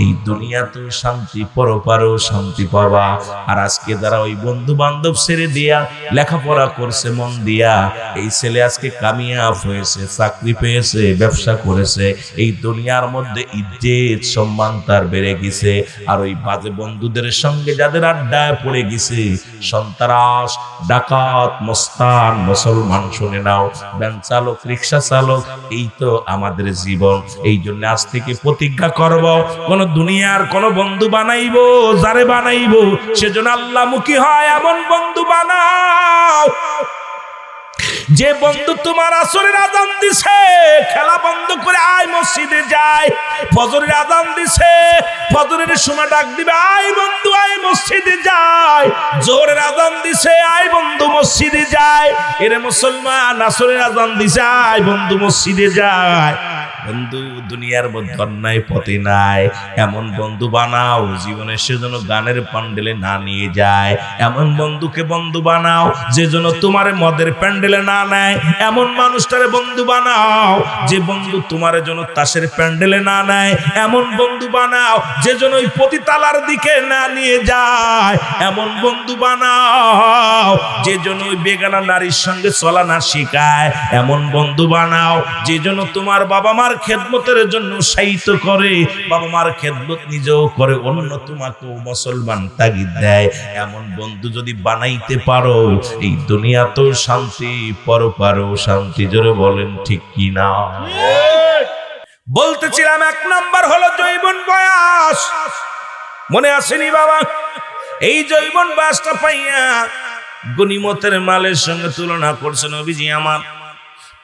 এই দুনিয়াতে শান্তি, পরপারেও শান্তি পাবা। আর আজকে যারা ওই বন্ধু বান্ধব ছেড়ে দিয়া লেখাপড়া করছে মন দিয়া, এই ছেলে আজকে কামিয়াব হয়েছে, চাকরি পেয়েছে, ব্যবসা করেছে, এই দুনিয়ার মধ্যে ইজ্জত সম্মান তার বেড়ে গেছে। আর ওই বাজে বন্ধুদের সঙ্গে যাদের আড্ডায় পড়ে গেছে, সন্ত্রাস, ডাকাত, মস্তান, মুসলমান শুনে নাও, ভ্যান চালক, রিক্সা চালক, এই তো আমাদের জীবন। এই জন্য আজ থেকে প্রতিজ্ঞা করব, কোন দুনিয়ার কোন বন্ধু বানাইবো, যারে বানাইবো সেজন্য আল্লাহমুখী হয় এমন বন্ধু বানাও। যে বন্ধু তোমার আসরের আযান দিছে, খেলা বন্ধ করে আয় মসজিদে যায়। ফজরের আযান দিছে, ফজরের সময় ডাক দিবে, আয় বন্ধু আয় মসজিদে যায়। জোহরের আযান দিছে, আয় বন্ধু মসজিদে যায়। এরে মুসলমান, আসরের আযান দিছে, আয় বন্ধু মসজিদে যায়। বন্ধু দুনিয়ার মধ্যে অন্যায় পথে নাই, এমন বন্ধু বানাও জীবনে সেজন্য গানের প্যান্ডেলে না নিয়ে যায়। এমন বন্ধুকে বন্ধু বানাও যে জন্য তোমার মদের প্যান্ডেলে না নেয়। এমন মানুষটারে বন্ধু বানাও যে বন্ধু তোমার জন্য তাসের প্যান্ডেলে না নেয়। এমন বন্ধু বানাও যে জন্য ওই পতিতালার দিকে না নিয়ে যায়। এমন বন্ধু বানাও যে জন্য ওই বেগানা নারীর সঙ্গে চলা না শেখায়। এমন বন্ধু বানাও যে জন্য তোমার বাবা মার খেদমতের জন্য উৎসাহিত করে, বাবা মার খেদমত নিজেও করে, অন্য তোমাকেও মুসলমান তাগিদ দেয়। এমন বন্ধু যদি বানাইতে পারো এই দুনিয়া তো শান্তি, পরপারও শান্তি। জোরে বলেন ঠিক কি না? বলতেছিলাম 1 নাম্বার হলো যৌবন বয়স। মনে আসেনি বাবা? এই যৌবন বয়সটা পাইয়া গনিমতের মালের সঙ্গে তুলনা করছে নবীজি আমার।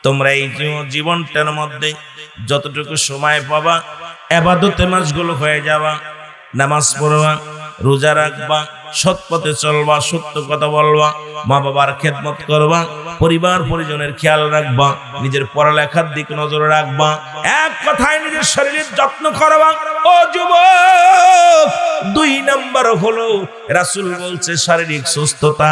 তোমরা এই জীবনটার মধ্যে যতটুকু সময় পাবা ইবাদতে মাসগুলো হয়ে যাবা, নামাজ পড়বা, রোজা রাখবা, সৎ পথে চলবা, সত্য কথা বলবা, মা বাবার খেদমত করবা, পরিবার পরিজনের খেয়াল রাখবা, নিজের পড়ালেখার দিক নজর রাখবা, এক কথায় নিজের শরীরের যত্ন করবা। ও যুবক, 2 নাম্বার হলো রাসূল বলছে শারীরিক সুস্থতা।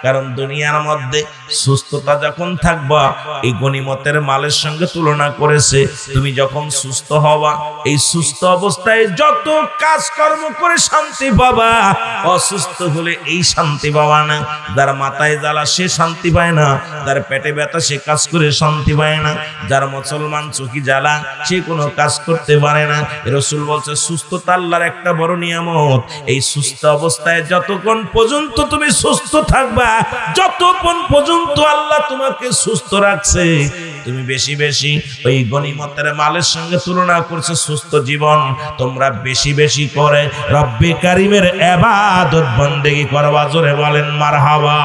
কারণ দুনিয়ার মধ্যে সুস্থতা যখন থাকবা এই গনিমতের মালের সঙ্গে তুলনা করেছে। তুমি যখন সুস্থ হবা এই সুস্থ অবস্থায় যত কাজকর্ম করে শান্তি পাবা, অসুস্থ হলে এই শান্তি পাবা না। যার মাথায় জ্বালা সে শান্তি পায় না, যার পেটে ব্যথা সে কাজ করে শান্তি পায় না, যার মুসলমান চোখে জ্বালা সে কোনো কাজ করতে পারে না। রাসূল বলছে সুস্থতা আল্লাহর একটা বড় নিয়ামত। এই সুস্থ অবস্থায় যতক্ষণ পর্যন্ত তুমি সুস্থ থাকবা, যতক্ষণ পর্যন্ত আল্লাহ তোমাকে সুস্থ রাখছে, তুমি বেশি বেশি ওই গনিমতের মালের সঙ্গে তুলনা করছে সুস্থ জীবন। তোমরা বেশি বেশি করে রব্বে কারিমের ইবাদত বন্দেগী করবা। জোরে বলেন মারহাবা।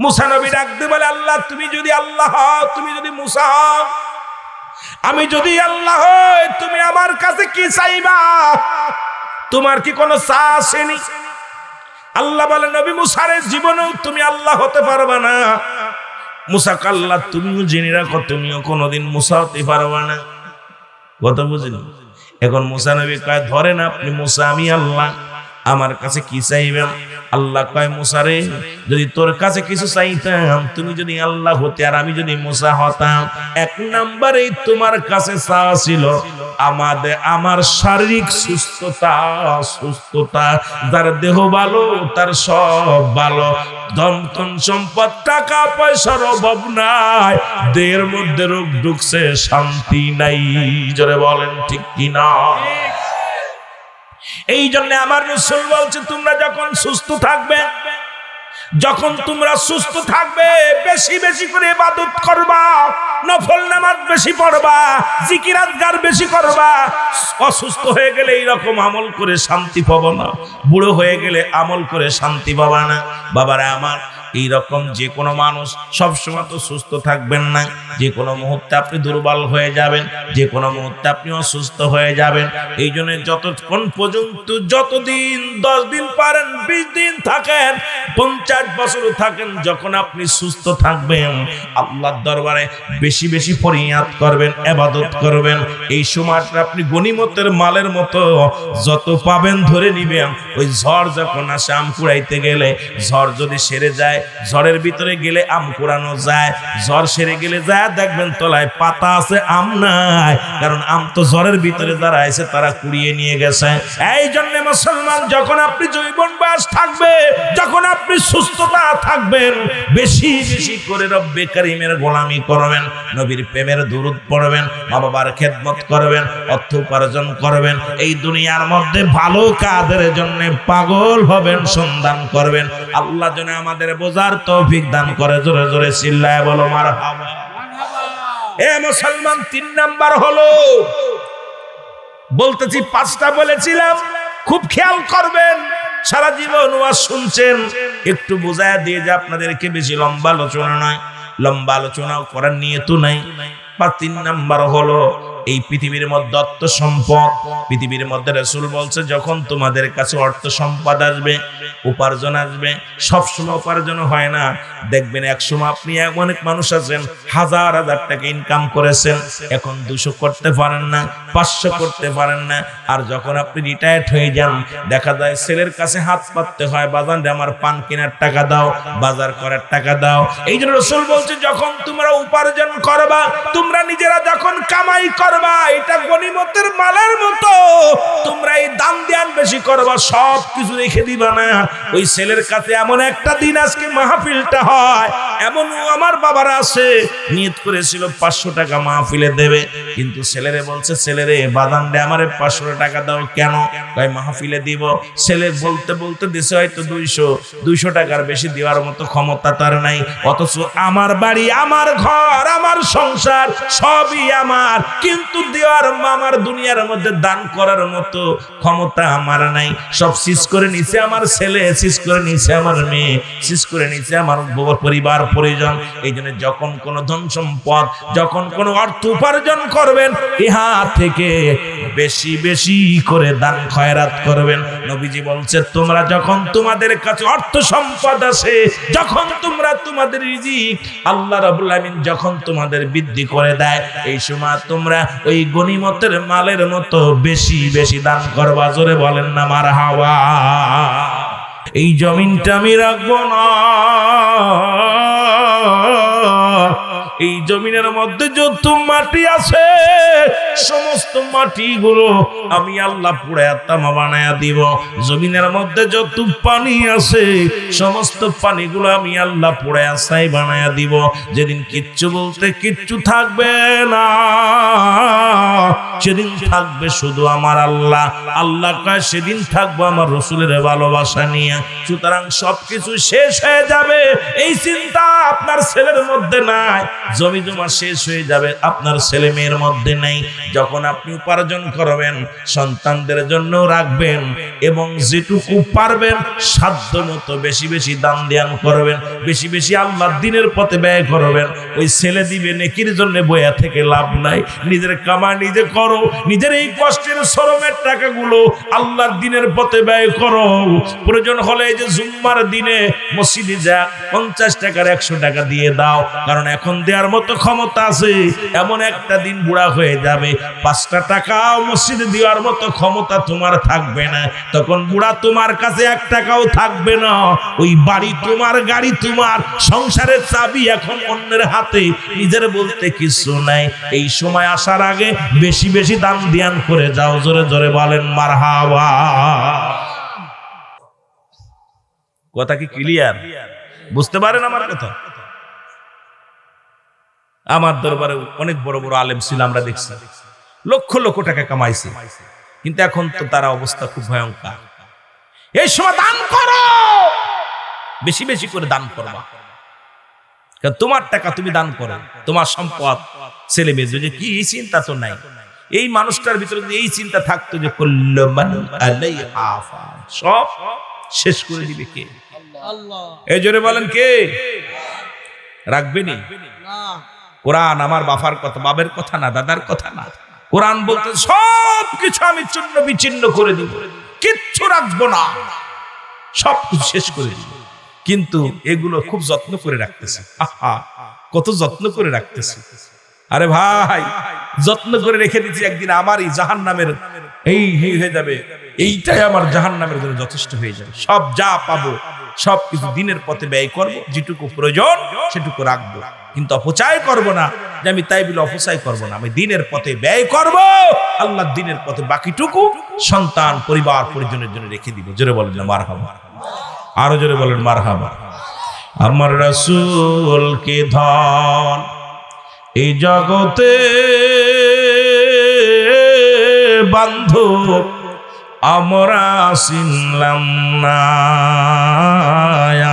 মুসা নবী ডাকতে বলে, আল্লাহ তুমি যদি আল্লাহ হও, তুমি যদি মুসা হও, আমি যদি আল্লাহ হই, তুমি আমার কাছে কি চাইবা? তোমার কি কোনো চা আসেনি? আল্লাহ বলে, নবী মুসার জীবনেও তুমি আল্লাহ হতে পারবা না। মুসা কাল্লা, তুমিও জেনে রাখো তুমিও কোনোদিন মুসা হতে পারবা না। কথা বুঝলি? এখন মুসা নবী কয়, ধরেন আপনি মুসা, আমি আল্লাহ, আমার কাছে কি চাইবেন? আল্লাহ কয়, মুসা রে, যদি তোর কাছে কিছু চাইতাম, তুমি যদি আল্লাহ হতে আর আমি যদি মুসা হতাম, 1 নম্বরে তোমার কাছে চাওয়া ছিল আমার শারীরিক সুস্থতা। যার দেহ ভালো তার সব ভালো, ধন সম্পদ টাকা পয়সার অভাব নাই, দেহের মধ্যে রোগ ঢুকছে শান্তি নাই। জোরে বলেন ঠিক কিনা? এই জন্য আমার রাসূল বলছে, তোমরা যখন সুস্থ থাকবে, যখন তোমরা সুস্থ থাকবে, বেশি বেশি করে ইবাদত করবা, নফল নামাজ বেশি পড়বা, জিকির আজকার বেশি করবা। অসুস্থ হয়ে গেলে এইরকম আমল করে শান্তি পাবো না, বুড়ো হয়ে গেলে আমল করে শান্তি পাবা না। বাবারা আমার, এইরকম যে কোনো মানুষ সবসময় তো সুস্থ থাকবেন না, যে কোনো মুহূর্তে আপনি দুর্বল হয়ে যাবেন, যে কোনো মুহূর্তে আপনি অসুস্থ হয়ে যাবেন। এই জন্য যতক্ষণ পর্যন্ত, যতদিন 10 দিন পারেন, 20 দিন থাকেন, 50 বছর থাকেন, যখন আপনি সুস্থ থাকবেন আল্লাহর দরবারে বেশি বেশি ফরিয়াদ করবেন, ইবাদত করবেন। এই সময়টা আপনি গনিমতের মালের মতো যত পাবেন ধরে নিবেন। ওই ঝড় যখন আসে, আম কুড়াইতে গেলে ঝড় যদি সেরে যায়, ঝড়ের ভিতরে গেলে আম কুড়ানো যায়, ঝড় সেরে গেলে যায় দেখবেন তলায় পাতা আছে, আম নাই, কারণ আম তো ঝড়ের ভিতরে যারা আছে তারা কুড়িয়ে নিয়ে গেছে। এই জন্য মুসলমান, যখন আপনি যৌবন বয়স থাকবে, যখন আপনি সুস্থতা থাকবেন, বেশি বেশি করে রব্বে কারিমের গোলামি করবেন, নবীর প্রেমের দুরূদ পড়বেন, মা বাবার খেদমত করবেন, অর্থ উপার্জন করবেন, এই দুনিয়ার মধ্যে ভালো কাজের জন্য পাগল হবেন, সন্ধান করবেন। আল্লাহ যেন আমাদের বোঝার তৌফিক দান করে। জোরে জোরে চিল্লায় বলো মারহাবা। এ মুসলমান, 3 নাম্বার হলো, বলতেছি 5টা বলেছিলাম, খুব খেয়াল করবেন। সারা জীবন ওয়াজ শুনছেন, একটু বোঝায় দিয়ে যে আপনাদেরকে বেশি লম্বা আলোচনা নয়, লম্বা আলোচনাও করার নিয়ত নাই। 3 নাম্বার হলো এই পৃথিবীর মধ্যে অর্থ সম্পদ, পৃথিবীর মধ্যে রাসূল বলছে যখন তোমাদের কাছে অর্থ সম্পদ আসবে, উপার্জন আসবে, সবসময় উপার্জন হয় না। দেখবেন একসময় আপনি অনেক মানুষ আছেন হাজার হাজার টাকা ইনকাম করেছেন, এখন 200 করতে পারেন না, 500 করতে পারেন না। আর যখন আপনি রিটায়ার্ড হয়ে যান, দেখা যায় ছেলের কাছে হাত পাততে হয়, বাজান রে আমার পান কেনার টাকা দাও, বাজার করার টাকা দাও। এই জন্য রাসূল বলছে যখন তোমরা উপার্জন করবা, তোমরা নিজেরা যখন কামাই করবা, এটা গনিমতের মালের মতো, তোমরা এই দান ধ্যান বেশি করবা, সব কিছু রেখে দিবা না। ওই ছেলের কাছে এমন একটা দিন আজকে মাহফিলটা হয়, এমন আমার বাবারা আছে নিয়ত করেছিল 500 টাকা মাহফিলে দেবে, কিন্তু ছেলেরে বলছে ছেলেরে বাদান রে আমারে 500 টাকা দাও। কেন? ভাই মাহফিলে দিব। ছেলে বলতে বলতে দিছে হয়তো 200 টাকার বেশি দেওয়ার মতো ক্ষমতা তার নাই, অথচ আমার বাড়ি, আমার ঘর, আমার সংসার সবই আমার, কিন্তু দেওয়ার আমার দুনিয়ার মধ্যে দান করার মতো ক্ষমতা আমার নাই। সব সিজ করে নিছে আমার ছেলে, সিজ করে নিছে আমার মেয়ে, সিজ করে নিছে আমার পরিবার পরিজন। এই জন্য যখন কোন ধন সম্পদ, যখন কোন অর্থ উপার্জন করবেন, ইহা থেকে বেশি বেশি করে দান খয়রাত করবেন। নবীজি বলছে তোমরা যখন তোমাদের কাছে অর্থ সম্পদ আসে, যখন তোমরা তোমাদের রিজিক আল্লাহ রাব্বুল আলামিন যখন তোমাদের বৃদ্ধি করে দেয়, এই সময় তোমরা ওই গনিমতের মালের মতো বেশি বেশি দান করবা। জোরে বলেন না মারহাবা। এই জমিনটা আমি রাখবো না, এই জমিনের মধ্যে যত মাটি আছে সমস্ত মাটিগুলো আমি আল্লাহ পুড়ায়া তামা বানায়া দিব। জমিনের মধ্যে যত পানি আছে সমস্ত পানিগুলো আমি আল্লাহ পুড়ায়া ছাই বানায়া দিব। যেদিন কিচ্ছু বলতে কিচ্ছু থাকবে না, সেদিন থাকবে শুধু আমার আল্লাহ। আল্লাহ কয় সেদিন থাকবো আমার রাসূলের ভালোবাসা নিয়ে। সুতরাং সবকিছু শেষ হয়ে যাবে, এই চিন্তা আপনার ছেলের মধ্যে নাই। জমি জমা শেষ হয়ে যাবে, আপনার ছেলে মেয়ের মধ্যে নাই। যখন আপনি উপার্জন করবেন, সন্তানদের জন্য রাখবেন, এবং যেটুকু পারবেন সাধ্য মতো বেশি বেশি দান ধ্যান করবেন, বেশি বেশি আল্লাহর দ্বীনের পথে ব্যয় করবেন। ওই ছেলে দিবে নেকির জন্য বইয়া থেকে লাভ নাই। নিজের কামা নিজে করো, নিজের এই কষ্টের শ্রমের টাকাগুলো আল্লাহর দ্বীনের পথে ব্যয় করো। প্রয়োজন হলে এই যে জুম্মার দিনে মসজিদে যা 50 টাকার 100 টাকা দিয়ে দাও, কারণ এখন দেওয়ার মতো ক্ষমতা আছে। এমন একটা দিন বুড়া হয়ে যাবে 5টা টাকাও মসজিদে দেওয়ার মতো ক্ষমতা তোমার থাকবে না। তখন বুড়া তোমার কাছে 1 টাকাও থাকবে না। ওই বাড়ি তোমার, গাড়ি তোমার, সংসারের চাবি এখন অন্যের হাতে, নিজের বলতে কিছু নাই। এই সময় আসার আগে বেশি বেশি দান ধ্যান করে যাও। জোরে জোরে বলেন মারহাবা। কথা কি ক্লিয়ার? বুঝতে পারেন আমার কথা? আমার দরবারে অনেক বড় বড় আলেম ছিল, আমরা দেখছি লক্ষ লক্ষ টাকা কামাইছে, কিন্তু এখন তো তার অবস্থা খুব ভয়ঙ্কর। এই সময় দান করো, বেশি বেশি করে দান করবা। কারণ তোমার টাকা তুমি দান করো, তোমার সম্পদ ছেলে মেয়ে যে কি এই চিন্তা তো নাই। এই মানুষটার ভিতরে যদি এই চিন্তা থাকতো যে কুল্লু মান আলাইহা ফান, সব শেষ করে দিবে কে? আল্লাহ। এই জোরে বলেন কে রাখবেনি? কোরআন আমার বাবার কথা, বাবার কথা না, দাদার কথা না। কোরআন বলতে সব কিছু আমি চূর্ণ বিচ্ছিন্ন করে দিব, কিচ্ছু রাখবো না, সব কিছু শেষ করে দিব। কিন্তু এগুলো খুব যত্ন করে রাখতেছে। আহা, কত যত্ন করে রাখতেছে। আরে ভাই, যত্ন করে রেখে দিচ্ছি, একদিন আমারই জাহান্নামের এই হয়ে যাবে, এইটাই আমার জাহান্নামের জন্য যথেষ্ট হয়ে যাবে। সব যা পাবো সব কিছু দিনের পথে ব্যয় করব, যেটুকু প্রয়োজন সেটুকু রাখবো, কিন্তু অপচয় করব না। যে আমি তাই বলে অপচয় করব না, আমি দিনের পথে ব্যয় করব, আল্লাহর দিনের পথে বাকিটুকু সন্তান পরিবার পরিজনের জন্য রেখে দিব। জোরে বলেন না মারহাবা, আরো জোরে বলেন মারহাবা। আমার রাসূল কে ধন এই জগতে বান্ধব আমরা চিনলাম না,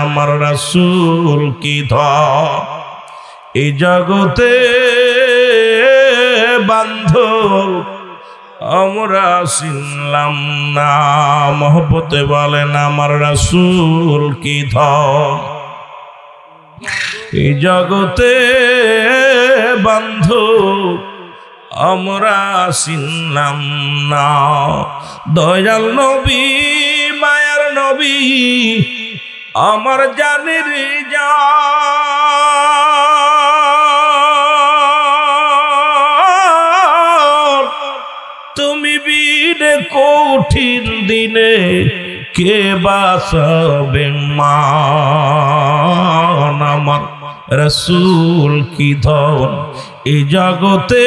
আমার রাসূল কি ধন এই জগতে বান্ধব আমরা চিনলাম না। মহব্বতে বলেন আমার রাসূল কি ধন এই জগতে বান্ধব আমরা চিনলাম না। দয়াল নবী মায়ার নবী আমার জানের জান, তুমি বিনে কঠিন দিনে কে বাঁচাবে মান আমার। রসুল কি ধন এই জগতে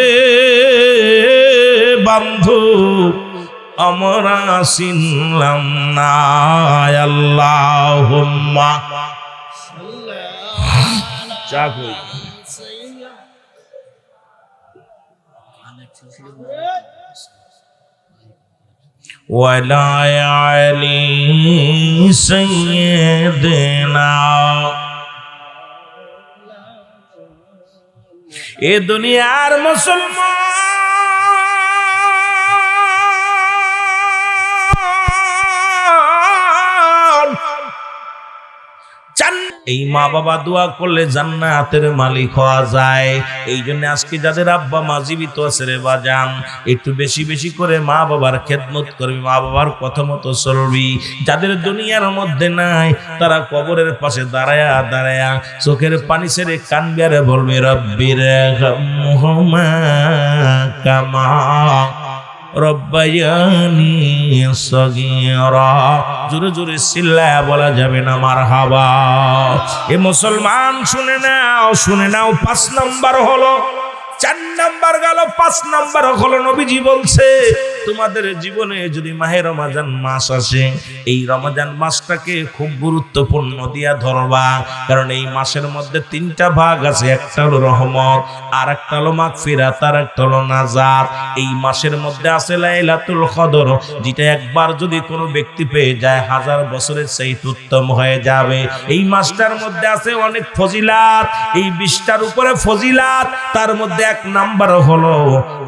বান্ধব আমরা চিনলাম না। আল্লাহুম্মা চাকুই ওয়ালা আলী সাইয়্যিদিনা। এ দুনিয়ার মুসলমান এই মা বাবা দোয়া করলে জান্নাতের মালিক হওয়া যায়। এই জন্য আজকে যাদের আব্বা মা জীবিত আছে রে বাজান, একটু বেশি বেশি করে মা বাবার খেদমত করবি, মা বাবার কথা মতো চলবি। যাদের দুনিয়ার মধ্যে নাই তারা কবরের পাশে দাঁড়ায়া দাঁড়ায়া চোখের পানি ছেড়ে কানবি আর বলবি রব্বির হামহুমা কামা রব্বায়ানি সগীরা। জোরে জোরে চিল্লায়া বলা যাবে না মারহাবা। এ মুসলমান শুনে নাও, শুনে নাও। 5 নাম্বার হলো, 4 নাম্বার গেল, 5 নাম্বার হলো নবীজি বলছে তোমাদের জীবনে যদি মাহে রমজান মাস আসে, এই রমজান মাসটাকে খুব গুরুত্বপূর্ণ দিয়া ধরবা। কারণ এই মাসের মধ্যে 3টা ভাগ আছে, একটা হলো রহমত, আর একটা হলো মাগফিরাত, আর একটা হলো নাজাত। এই মাসের মধ্যে আছে লাইলাতুল কদর, যেটা একবার যদি কোনো ব্যক্তি পেয়ে যায় 1000 বছরের চাইতে উত্তম হয়ে যাবে। এই মাসটার মধ্যে আছে অনেক ফজিলাত, এই 20টার উপরে ফজিলাত। তার মধ্যে 1 নাম্বার হলো,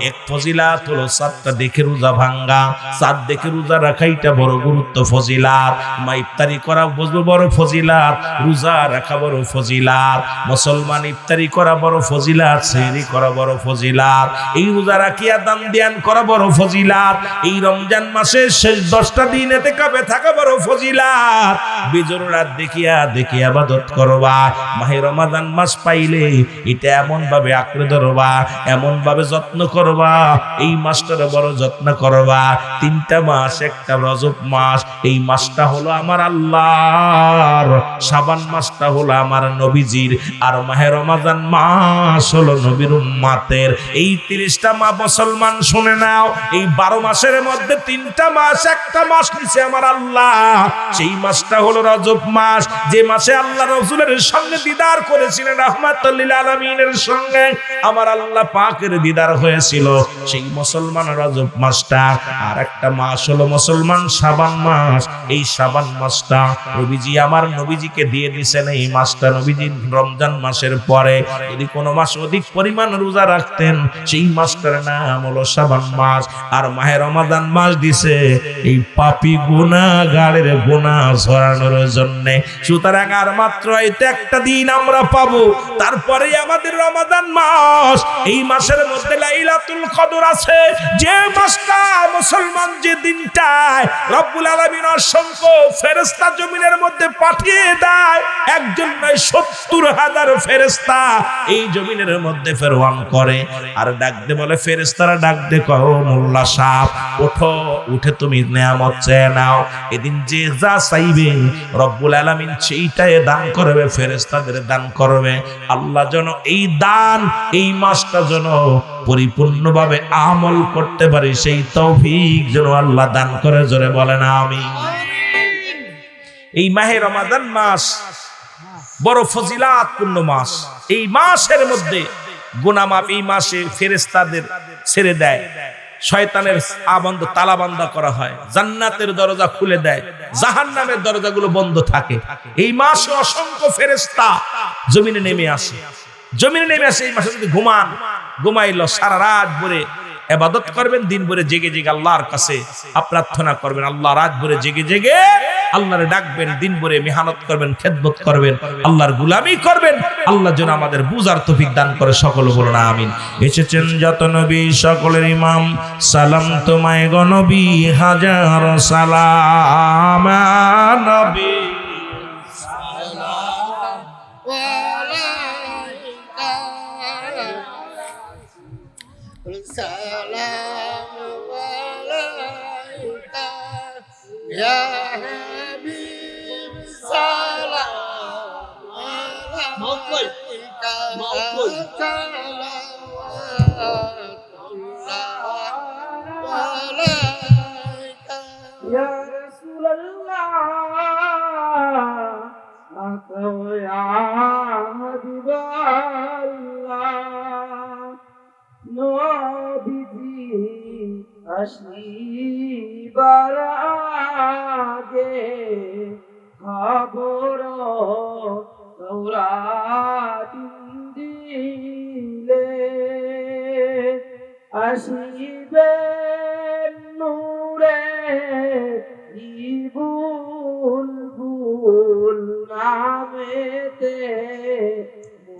এক ফজিলাত হলো 7টা দেখে রোজা ভাঙ্গা। 7 দেখে রোজা রাখা এটা বড় গুরুত্ব ফজিলাত। মা ইফতারি করা বড় ফজিলাত, রোজা রাখা বড় ফজিলাত। মুসলমান ইফতারি করা বড় ফজিলাত, সেহরি করা বড় ফজিলাত। এই রোজা রাখিয়া দান ধ্যান করা বড় ফজিলাত। এই রমজান মাসের শেষ 10টা দিন ইতিকাফে থাকা বড় ফজিলাত। বিজোর রাত দেখিয়া দেখিয়া ইবাদত করবা। মাহে রমাদান মাস পাইলে এটা এমন ভাবে আঁকড়ে ধরবা, এমন ভাবে যত্ন করবা, এই মাসটার বড় যত্ন করবা। 3টা মাস, একটা রজব মাস, এই মাসটা হলো আমার আল্লাহর, শাবান মাসটা হলো আমার নবীজির, আর মাহে রমাদান মাস হলো নবীর উম্মতের। এই 30টা মাস মুসলমান শুনে নাও, এই 12 মাসের মধ্যে 3টা মাস, একটা মাস নিচে আমার আল্লাহ, সেই মাসটা হলো রজব মাস, যে মাসে আল্লাহ রাসূলের সঙ্গে দিদার করেছিলেন, রাহমাতুল লিল আলামিনের সঙ্গে আমার আল্লাহ পাকের দিদার হয়েছিল। সেই মুসলমান রজব মাসটা। আর একটা মাস হলো মুসলমান শাবান মাস। এই শাবান মাসটা নবীজি আমার নবীজিকে দিয়ে দিয়েছেন। এই মাসটা নবীজি রমজান মাসের পরে যদি কোনো মাস অধিক পরিমাণ রোজা রাখতেন, সেই মাসটার নাম হলো শাবান মাস। আর মাহে রমাদান মাস দিছে এই পাপী গুনাহগারের গুনাহ ঝরানোর জন্য। সুতরাং আর মাত্র একটা দিন আমরা পাবো, তারপরে আমাদের রমাদান মাস। এই মাসের মধ্যে লাইলাতুল কদর আছে, যে মাসটা মুসলমান, যে দিনটায় রব্বুল আলামিন অসংখ্য ফেরেশতা জমিনের মধ্যে পাঠিয়ে দেয়। একজন নয়, 70,000 ফেরেশতা এই জমিনের মধ্যে ফেরওয়ান করে। আর ডাক দে বলে, ফেরেশতারা ডাক দে কও মোল্লা সাহেব ওঠো, উঠে তুমি নিয়ামত চেয়ে নাও। এদিন যে যা চাইবে রব্বুল আলামিন সেইটাই দান করবে, ফেরেশতাদের দান করবে। আল্লাহ যেন এই দান, এই মাসটা যেন পরিপূর্ণভাবে আমল করতে পারি, সেই তৌফিক যেন আল্লাহ দান করে। জোরে বলেন আমিন। এই মাহে রমাদান মাস বড় ফজিলাতপূর্ণ মাস। এই মাসের মধ্যে গুনাহ মাফ, এই মাসে ফেরেশতাদের ছেড়ে দেয়, শয়তানের আবন্ধ তালাবন্ধ করা হয়, জান্নাতের দরজা খুলে দেয়, জাহান্নামের দরজাগুলো বন্ধ থাকে। এই মাসে অসংখ্য ফেরেশতা জমিনে নেমে আসে, জমিনে নেমে আসে। এই মাসে যদি ঘুমাইলো সারা রাত ভরে ইবাদত করবেন, দিন ভরে জেগে জেগে আল্লাহর কাছে প্রার্থনা করবেন। আল্লাহ রাত ভরে জেগে জেগে আল্লাহরে ডাকবেন, দিন ভরে মেহনত করবেন, খেদমত করবেন, আল্লাহর গোলামি করবেন। আল্লাহ যেন আমাদের বুঝার তৌফিক দান করে, সকল বলুন আমিন। এসেছেন যত নবী সকলের ইমাম, সালাম তোমায় গো নবী, হাজার সালাম নবী। سلام عليك يا حبيب سلام عليك صلوات الله عليك يا رسول الله أنت يا حبيب الله নবীজি আসিবার আগে খবর দৌড়াত দিলে, আসিবে নূরে বুলবুল নামেতে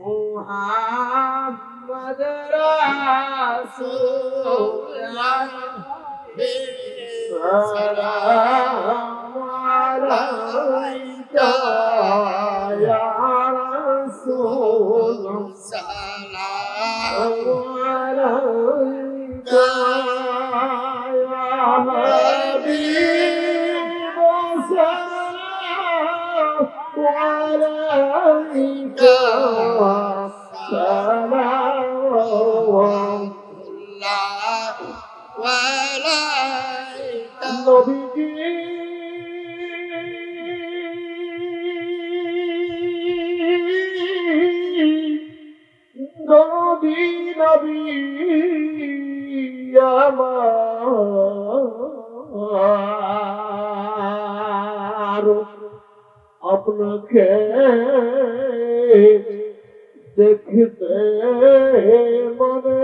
মুহাম্মদ রাসূলুল্লাহ সালামু আলাইকা ইয়া রাসূল সালামু আলাইকা ইয়া হাবিব সালামু আলাইকা নবীজি নবী নবী আমার আপনাকে দেখতে মনে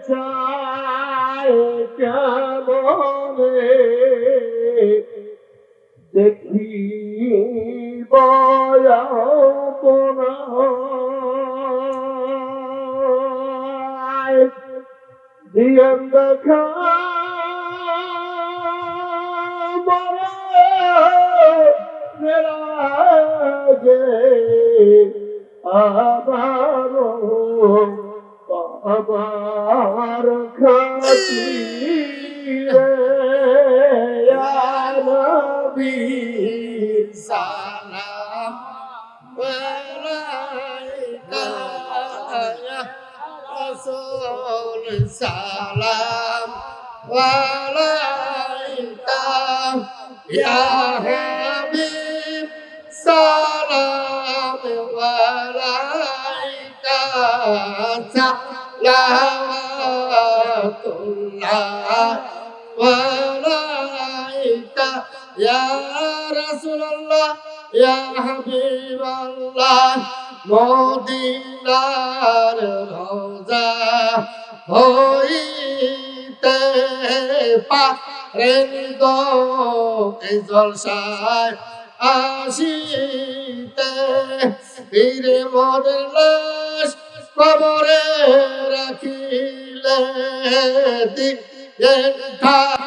চায়, কেমনে দেখি বয়াপনায় দিয়েন দেখা আবার খাতিরে ইয়া নবী সালাম আলাইকা ইয়া রাসূল সালাম আলাইকা ইয়া হাবিব সালাম আলাইকা সালাওয়াতুল্লাহ আলাইকা ইয়া রাসূলুল্লাহ ইয়া হাবিবাল্লাহ। মদিনার রওজা হইতে পারেন গো এই জলসায় আসিতে, পীরে মোদের লাশ কবরে রাখিলে দিন